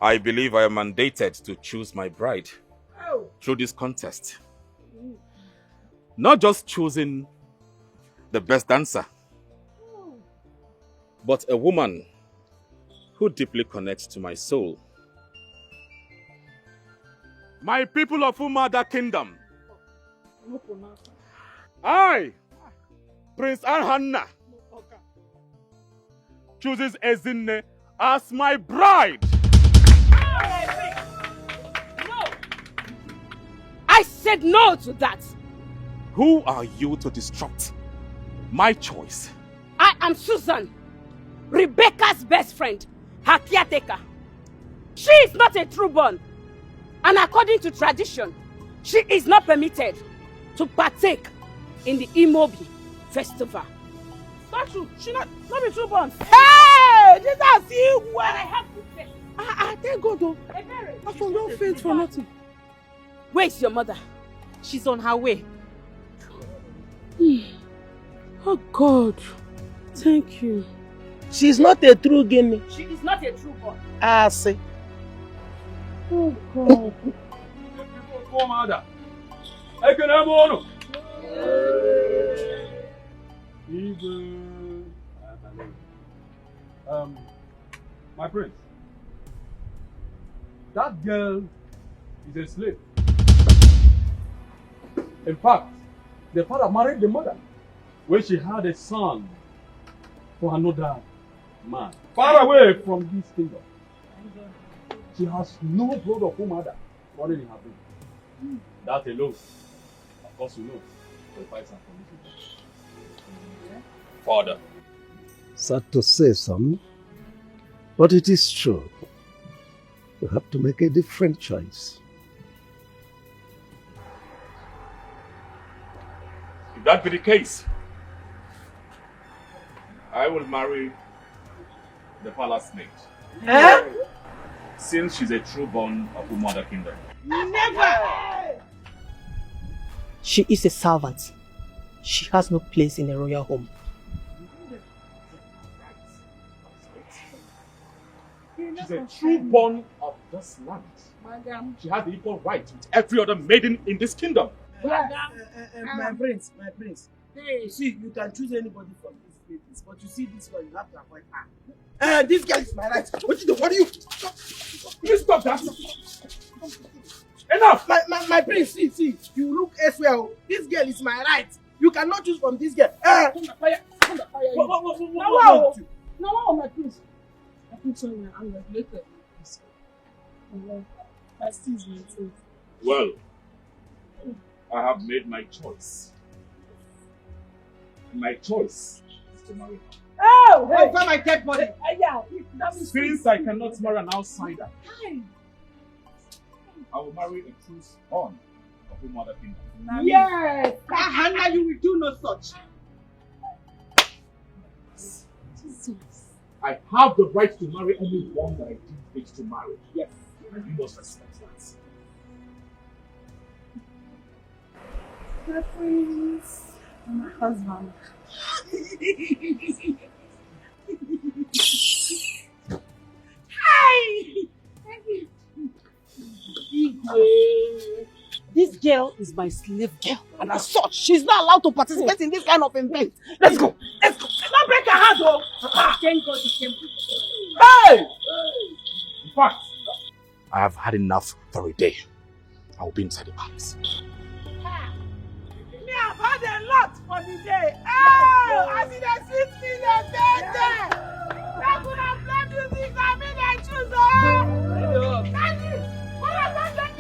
I believe I am mandated to choose my bride through this contest. Not just choosing the best dancer, but a woman who deeply connects to my soul. My people of Umada Kingdom, I, Prince Arhanna, chooses Ezinne as my bride. No! I said no to that! Who are you to disrupt my choice? I am Susan, Rebecca's best friend, her caretaker. She is not a true-born, and according to tradition, she is not permitted to partake in the IMEOBI festival. Not true. She not be true-born. Hey! This is you! And I have to say. Thank God though. I don't faint for nothing. Where is your mother? She's on her way. Oh God. Thank you. She's not a true Guinea. She is not a true-born. I see. Oh God. My prince, that girl is a slave. In fact, the father married the mother when she had a son for another man, far away from this kingdom. She has no blood of her mother running in her veins. That alone, of course, you know, qualifies her for this. Father. Sad to say some, but it is true. You have to make a different choice. If that be the case, I will marry the palace maid. Huh? Since she's a true-born of Umada Kingdom. Never! She is a servant. She has no place in a royal home. She's a true-born of this land. She has the equal right with every other maiden in this kingdom. My prince. Hey, see, you can choose anybody from these ladies, but you see this one, you have to avoid her. This girl is my right. What are you? Please stop that. Enough! My prince, see, you look elsewhere. This girl is my right. You cannot choose from this girl. Now, my prince. I think so, I'm regulated. I still is my truth. Well, I have made my choice. My choice is to marry her. Oh! Hey, where's my dead body? Since I cannot marry an outsider, I will marry a true-born of the mother kingdom. Yes! Hannah, you will do no such. I have the right to marry anyone that I deem fit to marry. Yes, and you must respect that. My prince, my husband. Hi! This girl is my slave girl, and as such, she's not allowed to participate in this kind of event. Let's go. Don't break her heart, though. Thank God you came. Hey! In fact, I have had enough for a day. I will be inside the palace. Me, I've had a lot for the day. Oh, I see the sweet million there. That could have played music. I mean, I choose. Oh, Daddy, what have I done?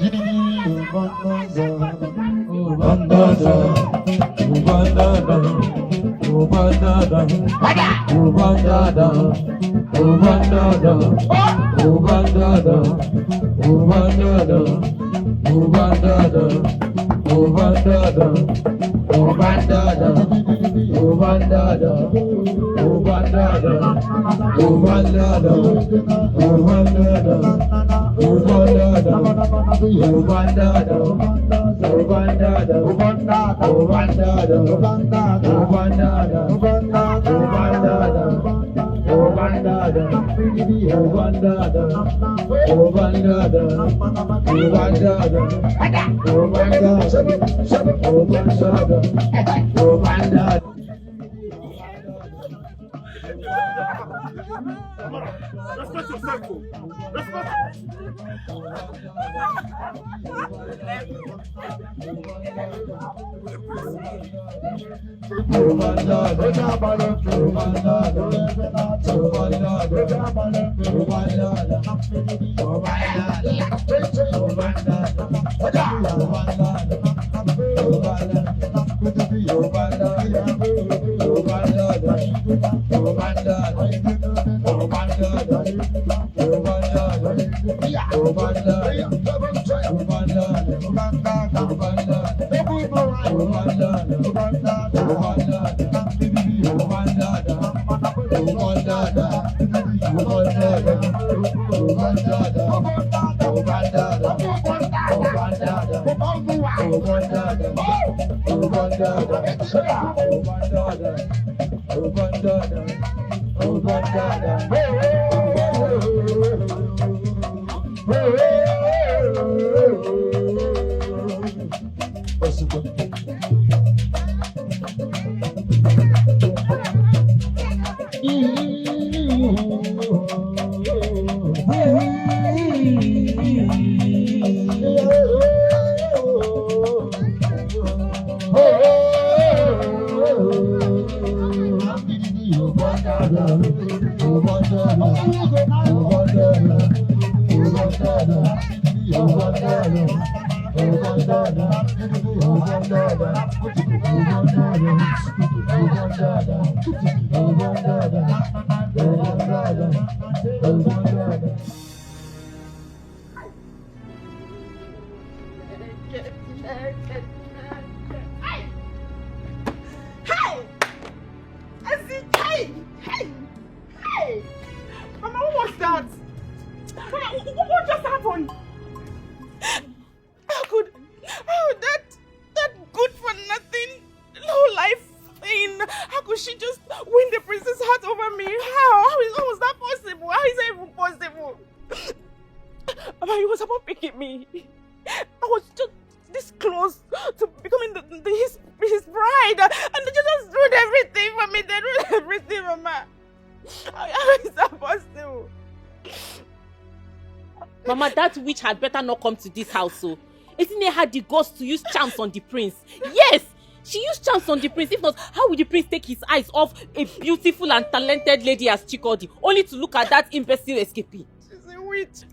Witch had better not come to this house, so Ekene had the guts to use charms on the prince. Yes, she used charms on the prince. If not, how would the prince take his eyes off a beautiful and talented lady as Chikodi, only to look at that imbecile escapee? She's a witch.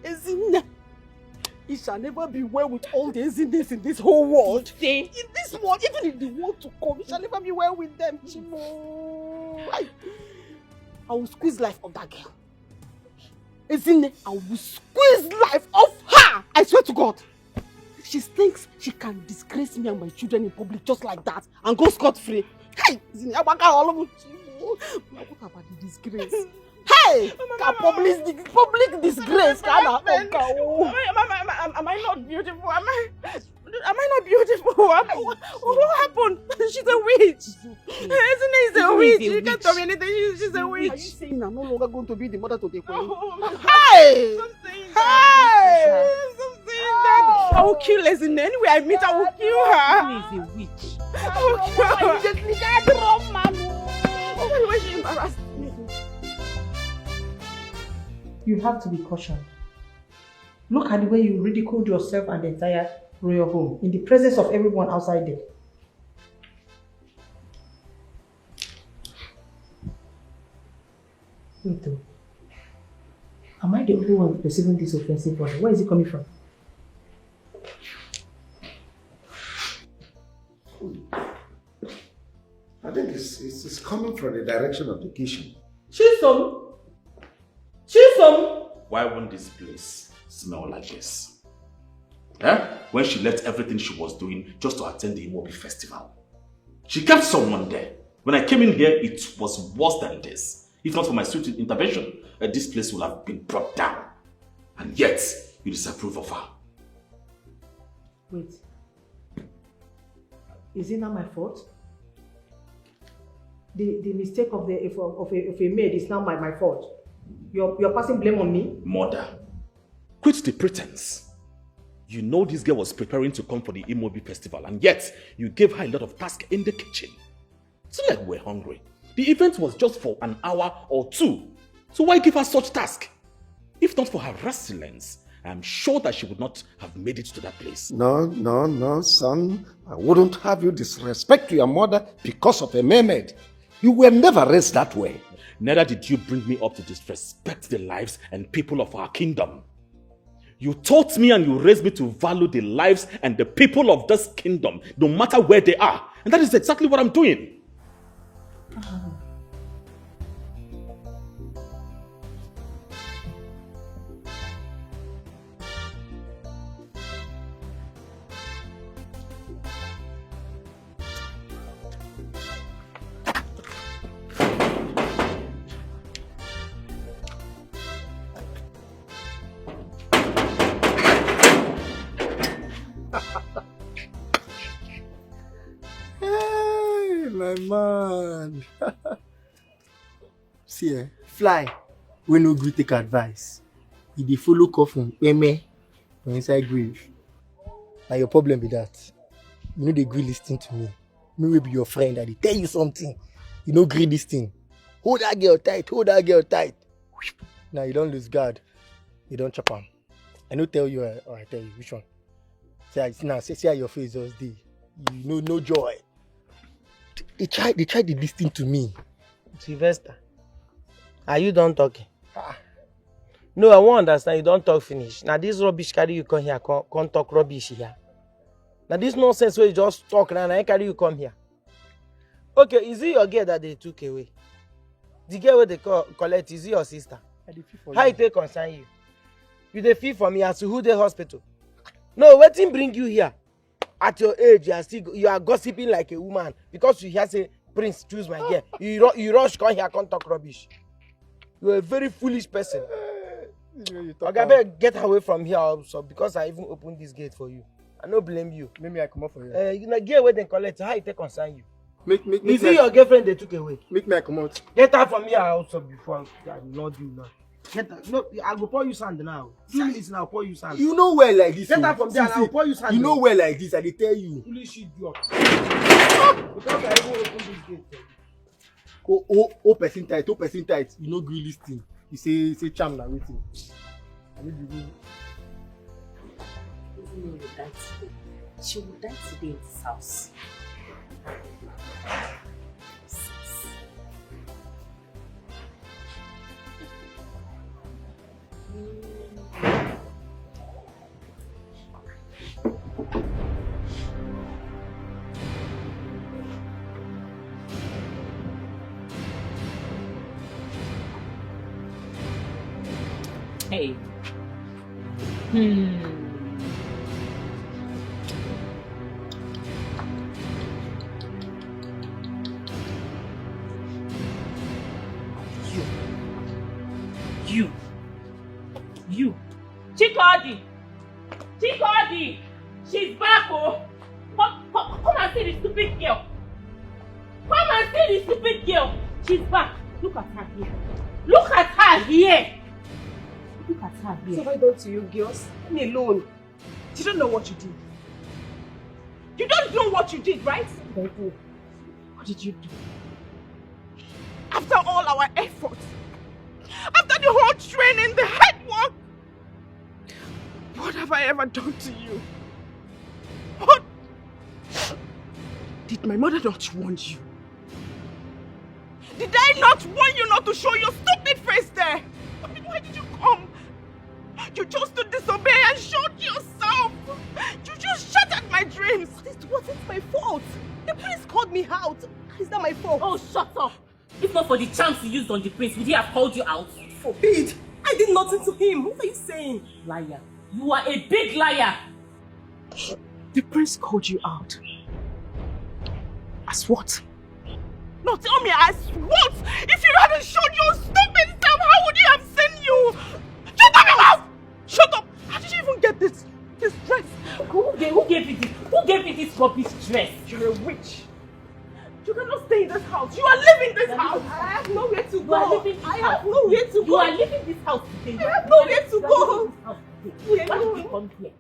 Ezinne, it shall never be well with all the Ezinnes in this whole world. In this world, even in the world to come, it shall never be well with them, Chimo. I will squeeze life of that girl. Ezinne, I will squeeze life of her! I swear to God. She thinks she can disgrace me and my children in public just like that and go scot-free. Hey! Ezinne, I want all of you. What about the disgrace? Hey! Public disgrace. Am I not beautiful? Am I not beautiful? What happened? She's a witch. Ezinne is a witch. You can't tell me anything. She's a witch. Are you saying I'm no longer going to be the mother to the queen? Hey! Stop saying that. Stop saying that. I will kill Ezinne. Anyway, I meet, I will kill her. She is a witch. I will kill her. Why is she embarrassed? You have to be cautioned. Look at the way you ridiculed yourself and the entire royal home in the presence of everyone outside there. Wait though. Am I the only one perceiving this offensive order? Where is it coming from? I think it's coming from the direction of the kitchen. Chisom! Why won't this place smell like this? When she left everything she was doing just to attend the IMEOBI festival. She kept someone there. When I came in here, it was worse than this. If not for my swift intervention, this place would have been brought down. And yet, you disapprove of her. Wait. Is it not my fault? The mistake of a maid is now my fault. You're passing blame on me? Mother, quit the pretense. You know this girl was preparing to come for the IMEOBI festival, and yet you gave her a lot of tasks in the kitchen. It's not like we're hungry. The event was just for an hour or two. So why give her such task? If not for her resilience, I'm sure that she would not have made it to that place. No, son. I wouldn't have you disrespect your mother because of a mermaid. You were never raised that way. Neither did you bring me up to disrespect the lives and people of our kingdom. You taught me and you raised me to value the lives and the people of this kingdom, no matter where they are. And that is exactly what I'm doing. Hey, my man. See, fly. We no gree take advice. If they follow coffin, me for inside grave. Now your problem with that. You know they gree listening to me. Me will be your friend and they tell you something. You know gree this thing. Hold that girl tight, hold that girl tight. Now you don't lose guard. You don't chop am. I no tell you, or I tell you which one. See how your face just dey. You know no joy. They try to listen to me. Sylvester, are you done talking? No, I won't understand. You don't talk finish. Now this rubbish carry you come here, come talk rubbish here. Now this nonsense where you just talk now, I carry you come here. Okay, is it your girl that they took away? The girl where they collect, is it your sister? How it take concern you? You dey feel for me as to who the hospital? No, wetin bring you here? At your age, you are gossiping like a woman because you hear say Prince choose my girl. You rush come here, come talk rubbish. You are a very foolish person. Okay, I better get away from here also because I even opened this gate for you. I no blame you. Maybe I come up for you. You know, girl where they collect, how it take concern you? Is it your girlfriend they took away? Make me come out. Get out from here also before I will not do now. Get out. No, I will pour you sand now. 2 minutes now, I'll pour you sand. You know where like this. Get out from there and I'll pour you sand. You know where like this, I dey tell you. Foolish idiot. Because I even open this gate for you. Oh, person tight. You know gree this thing. You say charm na waiting. I need you. Even though you die today, she will die today in this house. Hey. You. Chikodi! She's back, oh! Come and see the stupid girl. She's back. Look at her here. Look at her here. So why don't you girls? Leave me alone. You don't know what you did. You don't know what you did, right? What did you do? After all our efforts, after the whole training, the head work, what have I ever done to you? What? Did my mother not warn you? Did I not warn you not to show your stupid face there? Why did you come? You chose to disobey and shot yourself. You just shattered my dreams. This wasn't my fault. The prince called me out. Is that my fault? Oh, shut up. If not for the charms you used on the prince, would he have called you out? Forbid. I did nothing to him. What are you saying? Liar. You are a big liar. The prince called you out. As what? No, tell me, as what? If you hadn't shown your stupid self, how would he have seen you? Shut up your mouth! Shut up! How did you even get this dress? Who gave you this? Who gave you this rubbish dress? You're a witch. You cannot stay in this house. You are leaving this house. I have nowhere to go. I have nowhere to go. You are leaving this house today. I have nowhere to go. Why did you come here?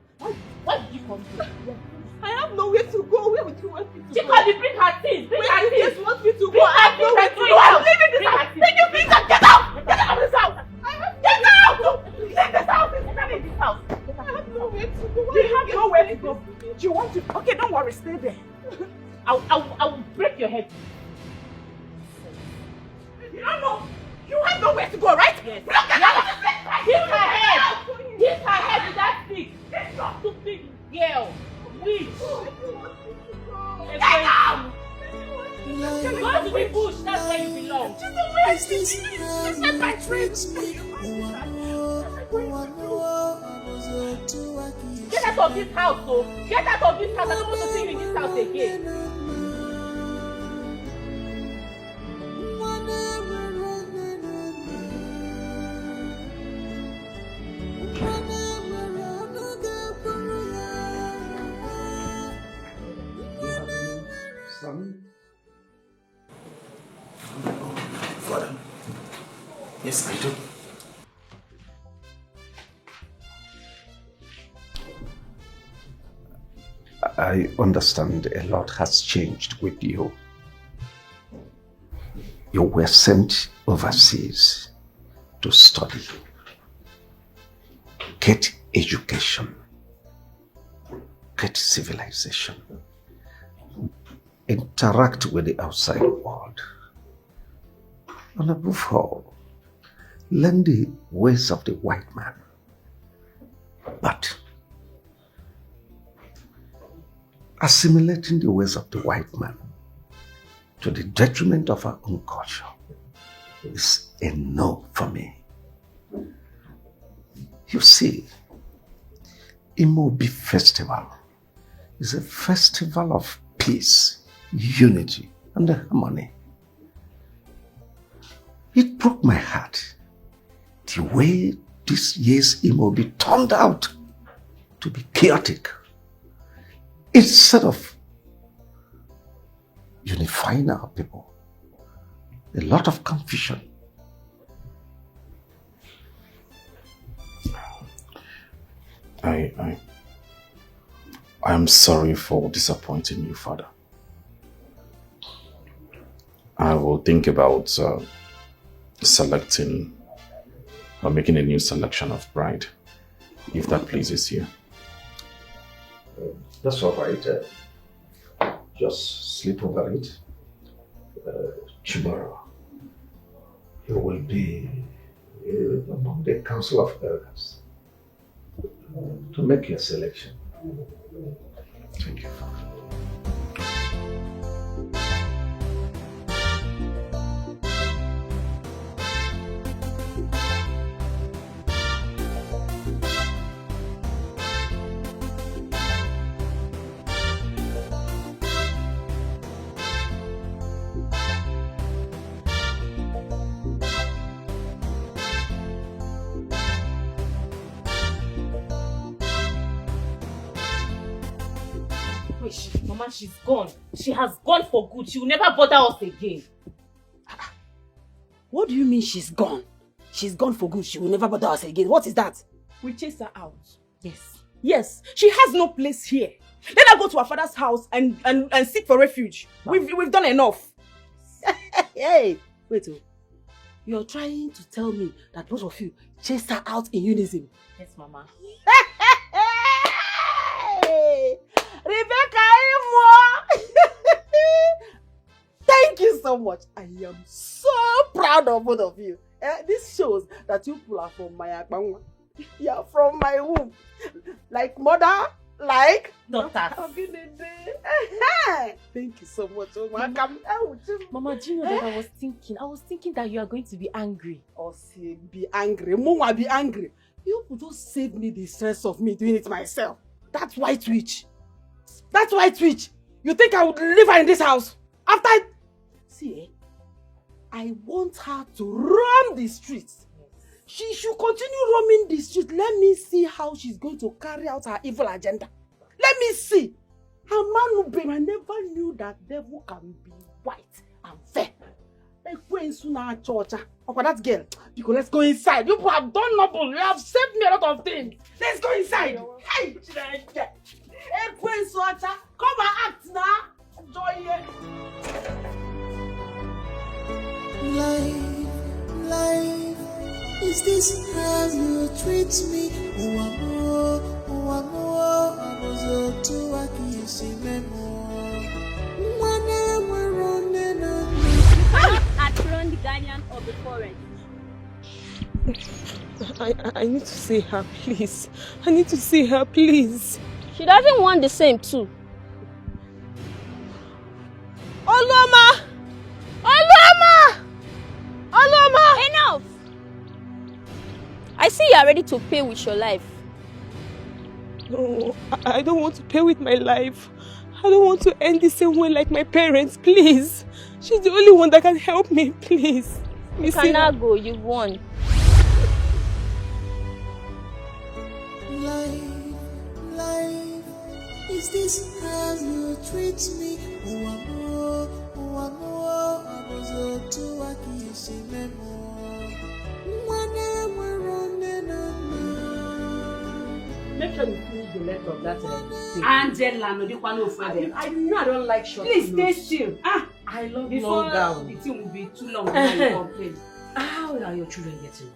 Why did you come here? I have nowhere to go. Where would you want me to go? Chikodi, bring her things. Bring her things. You want me to go? Bring I have her nowhere things. to go. I'm leaving this house. Take your things and get out. Get out of this house. Get out. Leave this house. Leave this house. I have nowhere to go. You have nowhere to go. Do you want to? Okay, don't worry. Stay there. I will break your head. You don't know. You have nowhere to go, right? Yes. Look at that. Hit her head. Hit her head with that stick. Stupid girl. Witch. Get out. Go to the bush. That's where you belong. Set my tricks. Get out of this house, so. Get out of this house. I don't want to see you in this house again. Son? Father. Yes, I do. I understand a lot has changed with you. You were sent overseas to study, get education, get civilization, interact with the outside world, and above all, learn the ways of the white man. But assimilating the ways of the white man to the detriment of our own culture is a no for me. You see, IMEOBI Festival is a festival of peace, unity, and harmony. It broke my heart the way this year's IMEOBI turned out to be chaotic. Instead of unifying our people, a lot of confusion. I am sorry for disappointing you, Father. I will think about selecting or making a new selection of bride, if that pleases you. That's all right. Just sleep over it. Tomorrow, you will be among the Council of Elders to make your selection. Thank you, Father. Mama, she's gone. She has gone for good. She will never bother us again. What do you mean she's gone? She's gone for good. She will never bother us again. What is that? We chased her out. Yes. Yes, she has no place here. Let her go to her father's house and seek for refuge. We've done enough. Hey, wait. You're trying to tell me that both of you chased her out in unison? Yes, Mama. Hey, Rebecca Imo! Thank you so much. I am so proud of both of you. This shows that you people are from my akbangwa. You are from my womb. Like mother, like daughter. Thank you so much. Mama, do you know that I was thinking that you are going to be angry. Or say be angry. Mama, be angry. You people just save me the stress of me doing it myself. That white witch. That white witch. You think I would leave her in this house? After I... See, I want her to roam the streets. She should continue roaming the streets. Let me see how she's going to carry out her evil agenda. Let me see. Her man will be. I never knew that devil can be white and fair. Like when Suna church. Oh, that girl. Because let's go inside. You have done nothing. You have saved me a lot of things. Let's go inside. Hey, come and act now. Enjoy it. Life, is this how you treat me? Atron the Ghanaian of the forest. I need to see her, please. I need to see her, please. She doesn't want the same too. Oloma! Oloma! Oloma! Enough! I see you are ready to pay with your life. No, I don't want to pay with my life. I don't want to end the same way like my parents, please. She's the only one that can help me, please. You cannot go, you've won. Life, is this how you treat me? Make sure you finish the letter of that thing. Angela, no, you can't offer them. I know I don't like short. Please stay still. I love Before long gown. the thing will be too long when you complain. How are your children getting on?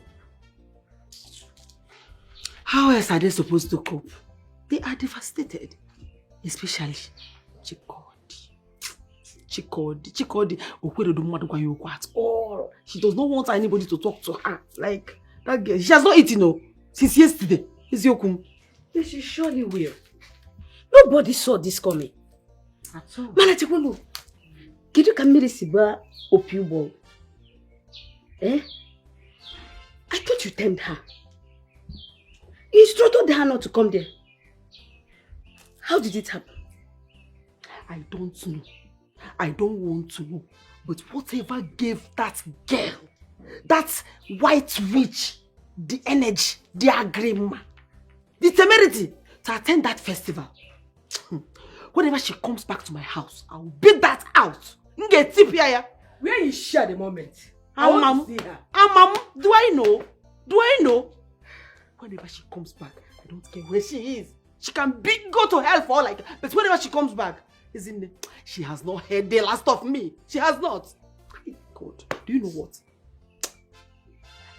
How else are they supposed to cope? They are devastated. Especially Chikodi. Okwedo don't want to go at all. She does not want anybody to talk to her. Like that girl. She has not eaten since yesterday. Is Yokum? She surely will. Nobody saw this coming. At all. Manachikulu. Kidu kamiri siba opiubo. I thought you tempted her. You instructed her not to come there. How did it happen? I don't know. I don't want to know. But whatever gave that girl, that white witch, the energy, the agreement, the temerity to attend that festival. Whenever she comes back to my house, I will beat that out. Where is she at the moment? I want to see her. Do I know? Whenever she comes back, I don't care where she is. She can go to hell for all like that. But whenever she comes back, isn't it? She has not heard the last of me. She has not. God, do you know what?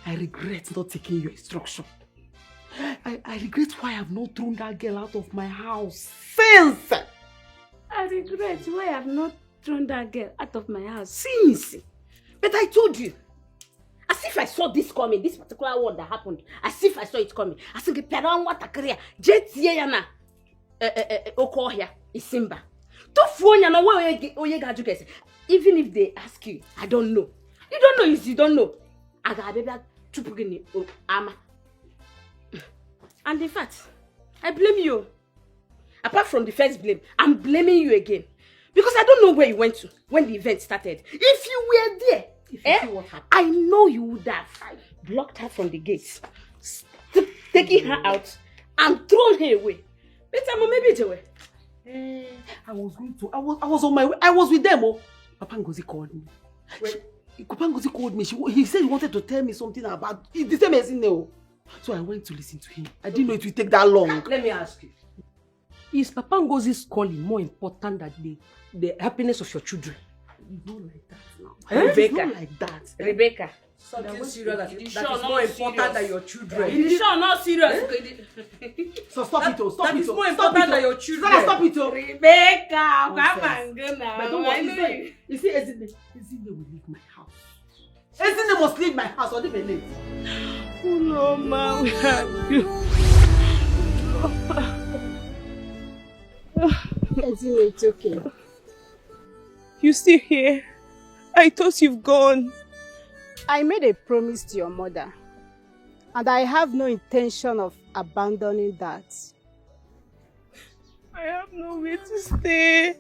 I regret not taking your instruction. I regret why I have not thrown that girl out of my house since. I regret why I have not thrown that girl out of my house since. But I told you. As if I saw this coming, this particular one that happened. As if I saw it coming. I think Peron what a career. Jet Yana Okohia is Simba. Even if they ask you, I don't know. You don't know is you don't know. I got a baby ama. And in fact, I blame you. Apart from the first blame, I'm blaming you again. Because I don't know where you went to when the event started. If you were there, see what happened, I know you would have blocked her from the gates, taking her out and thrown her away. But maybe it's away. I was on my way. I was with them. Papa Ngozi called me. Papa Ngozi called me. He said he wanted to tell me something about it. The same as in there. So I went to listen to him. I didn't know it would take that long. Let me ask you. Is Papa Ngozi's calling more important than the happiness of your children? It's not like that now. Rebecca. It's not like that. Rebecca. Something serious that is not more important than your children. It is sure not serious. So stop it. Stop that it. is more important than your children. Stop it. Rebecca, come and go now. But don't worry. You see, Ezine will leave my house. Ezine must leave my house or leave late. Oh no, ma, we have you. Ezine, it's okay. You still here? I thought you've gone. I made a promise to your mother, and I have no intention of abandoning that. I have nowhere to stay.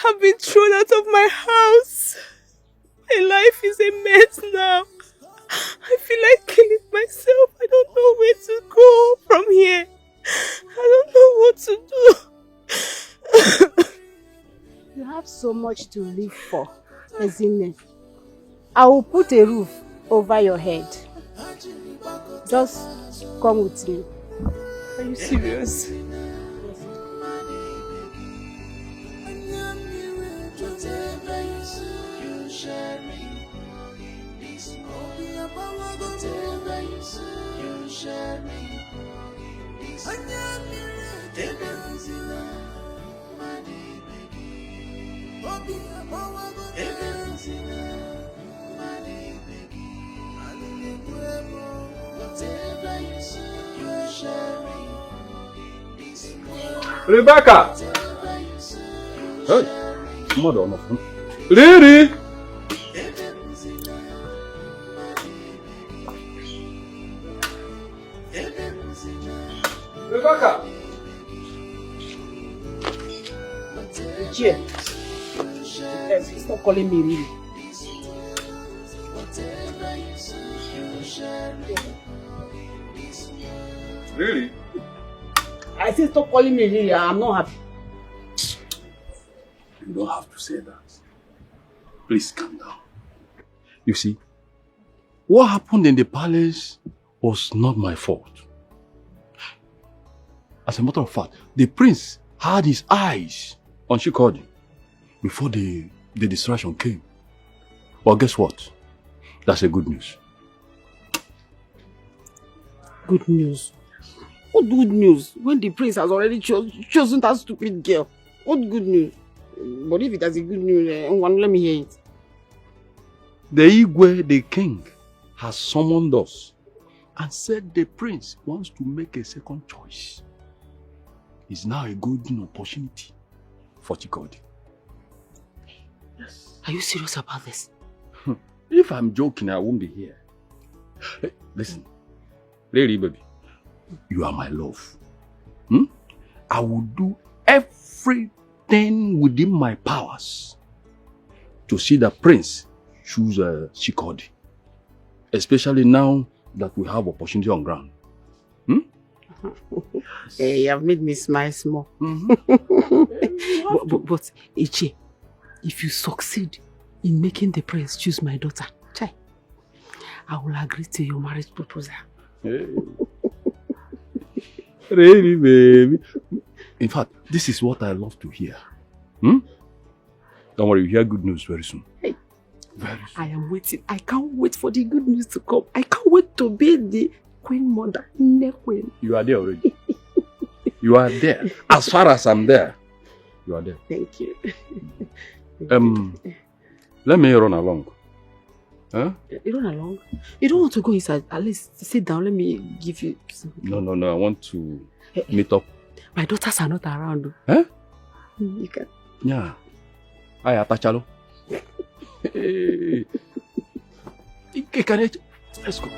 I've been thrown out of my house. My life is a mess now. I feel like killing myself. I don't know where to go from here. I don't know what to do. You have so much to live for, Ekene. I will put a roof over your head. Just come with me. Are you serious? Rebecca! Hey, mother on the phone. Riri! Rebecca! Ichie, stop calling me Riri. Really? I say stop calling me Riri. I'm not happy. You don't have to say that. Please calm down. You see, what happened in the palace was not my fault. As a matter of fact, the prince had his eyes on Chikodi before the distraction came. But guess what? That's a good news. Good news? What good news? When the prince has already chosen that stupid girl. What good news? But if it has a good news, let me hear it. The Igwe, the king, has summoned us and said the prince wants to make a second choice. It's now a golden opportunity for Chikodi. Yes. Are you serious about this? If I'm joking, I won't be here. Hey, listen, really, baby, you are my love. I will do everything within my powers to see the prince choose Chikodi. Especially now that we have opportunity on ground. Hey, you have made me smile small. But Ichie, if you succeed in making the prince choose my daughter, I will agree to your marriage proposal. Hey. Really, baby. In fact, this is what I love to hear. Don't worry, you hear good news very soon. Hey. Very soon. I am waiting. I can't wait for the good news to come. I can't wait to be the queen mother. Queen. You are there already. You are there. As far as I'm there, you are there. Thank you. Let me run along. Huh? You run along? You don't want to go inside? At least sit down. Let me give you something. No. I want to meet up. My daughters are not around. Huh? You can. Yeah. I atachalo. Hey. Let's go.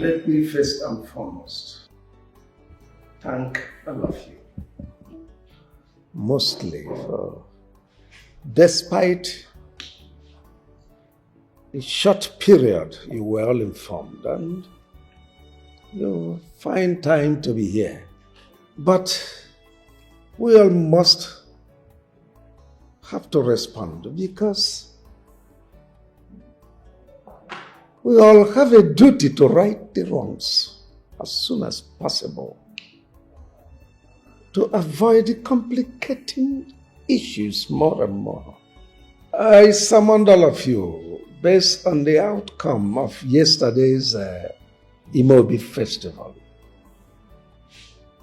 Let me first and foremost thank all of you, mostly for, despite the short period you were all informed and you find time to be here. But we all must have to respond because we all have a duty to right the wrongs as soon as possible to avoid complicating issues more and more. I summoned all of you based on the outcome of yesterday's IMEOBI festival.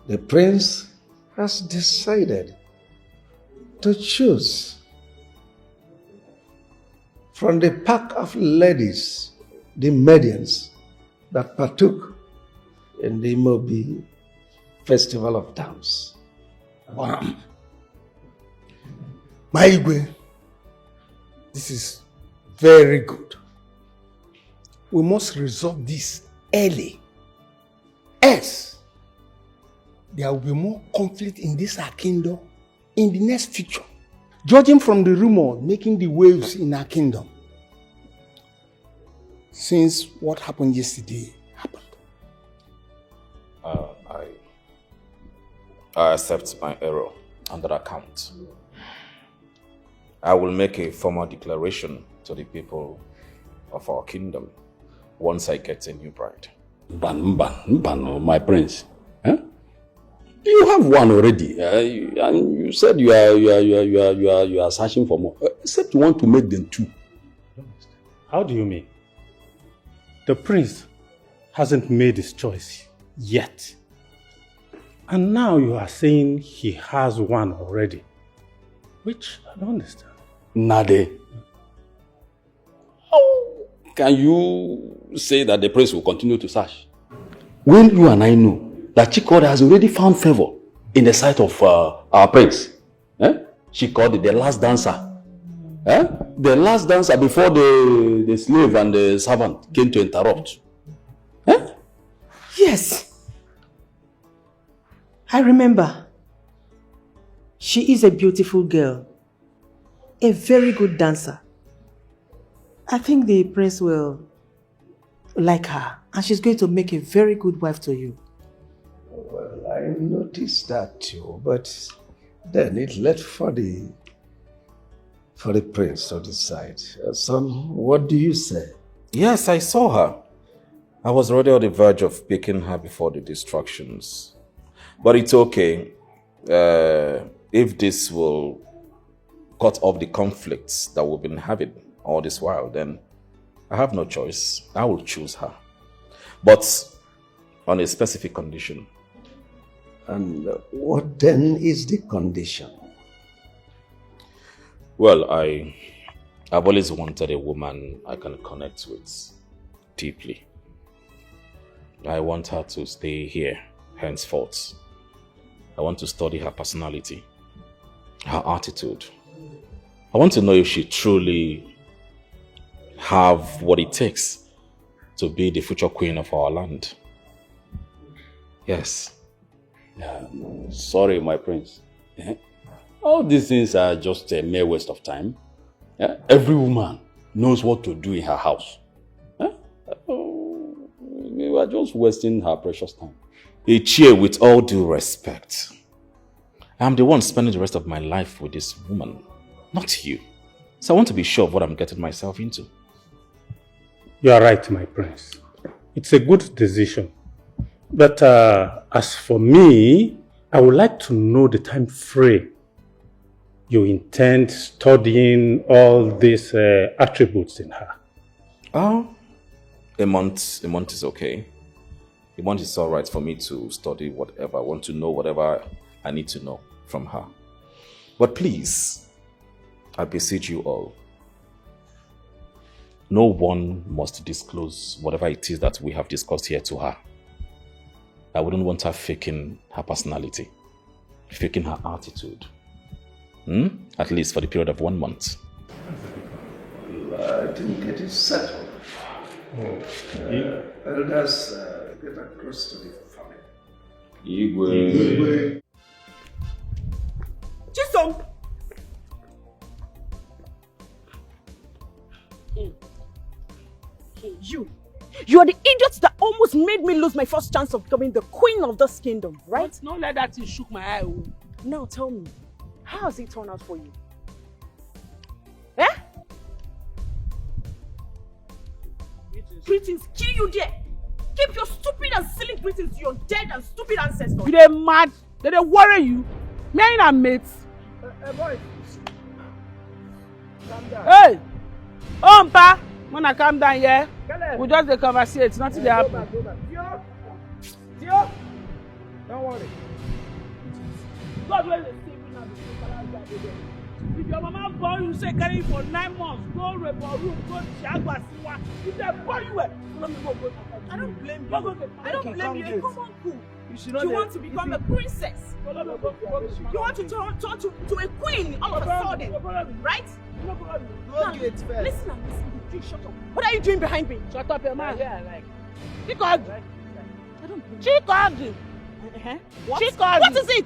The prince has decided to choose from the pack of ladies the maidens that partook in the IMEOBI Festival of Dance. My Igwe, this is very good. We must resolve this early. Else, there will be more conflict in this our kingdom in the next future. Judging from the rumor making the waves in our kingdom, since what happened yesterday happened. I accept my error on that account. I will make a formal declaration to the people of our kingdom once I get a new bride. Ban, my prince. Huh? You have one already, and you said you are searching for more. Except you want to make them two. How do you mean? The prince hasn't made his choice yet. And now you are saying he has one already. Which I don't understand. Nade. How can you say that the prince will continue to search? When you and I know that Chikode has already found favor in the sight of our prince. Chikode, the last dancer. The last dancer before the slave and the servant came to interrupt. Yes. I remember. She is a beautiful girl. A very good dancer. I think the prince will like her, and she's going to make a very good wife to you. Well, I noticed that too, but then it left for the prince to decide. Son, what do you say? Yes, I saw her. I was already on the verge of picking her before the distractions. But it's okay. If this will cut off the conflicts that we've been having all this while, then I have no choice. I will choose her. But on a specific condition. And what then is the condition? Well, I've always wanted a woman I can connect with deeply. I want her to stay here henceforth. I want to study her personality, her attitude. I want to know if she truly have what it takes to be the future queen of our land. Yes. Sorry, my prince. All these things are just a mere waste of time. Every woman knows what to do in her house. We are just wasting her precious time. Ichie, with all due respect, I'm the one spending the rest of my life with this woman, not you. So I want to be sure of what I'm getting myself into. You are right, my prince. It's a good decision. But as for me, I would like to know the time frame you intend studying all these attributes in her. Oh, a month is okay. A month is all right for me to study whatever I want to know, whatever I need to know from her. But please, I beseech you all, no one must disclose whatever it is that we have discussed here to her. I wouldn't want her faking her personality, faking her attitude. At least for the period of 1 month. I think it is settled. Elders, get across to the family. Igwe. Chisom! You are the idiot that almost made me lose my first chance of becoming the queen of this kingdom, right? Don't let that thing shook my eye. Now tell me, how has it turned out for you? Eh? Greetings, kill you there. Keep your stupid and silly greetings to your dead and stupid ancestors. You dey mad? They worry you. Me and our mates. Boy. Calm down. Hey! Ompa! When I calm down here, we just dey conversate. Nothing dey happen. Tio! Don't worry. God will save you now. If your mama born you say carry you for 9 months, go rape or room, go shagwa siwa. If they born you, let me go. I don't blame you. I don't blame you. Come on, cool. You want to become a princess. You want to turn to a queen all of a sudden, right? Now, listen. You shut up. What are you doing behind me? Shut up, your man. What is it?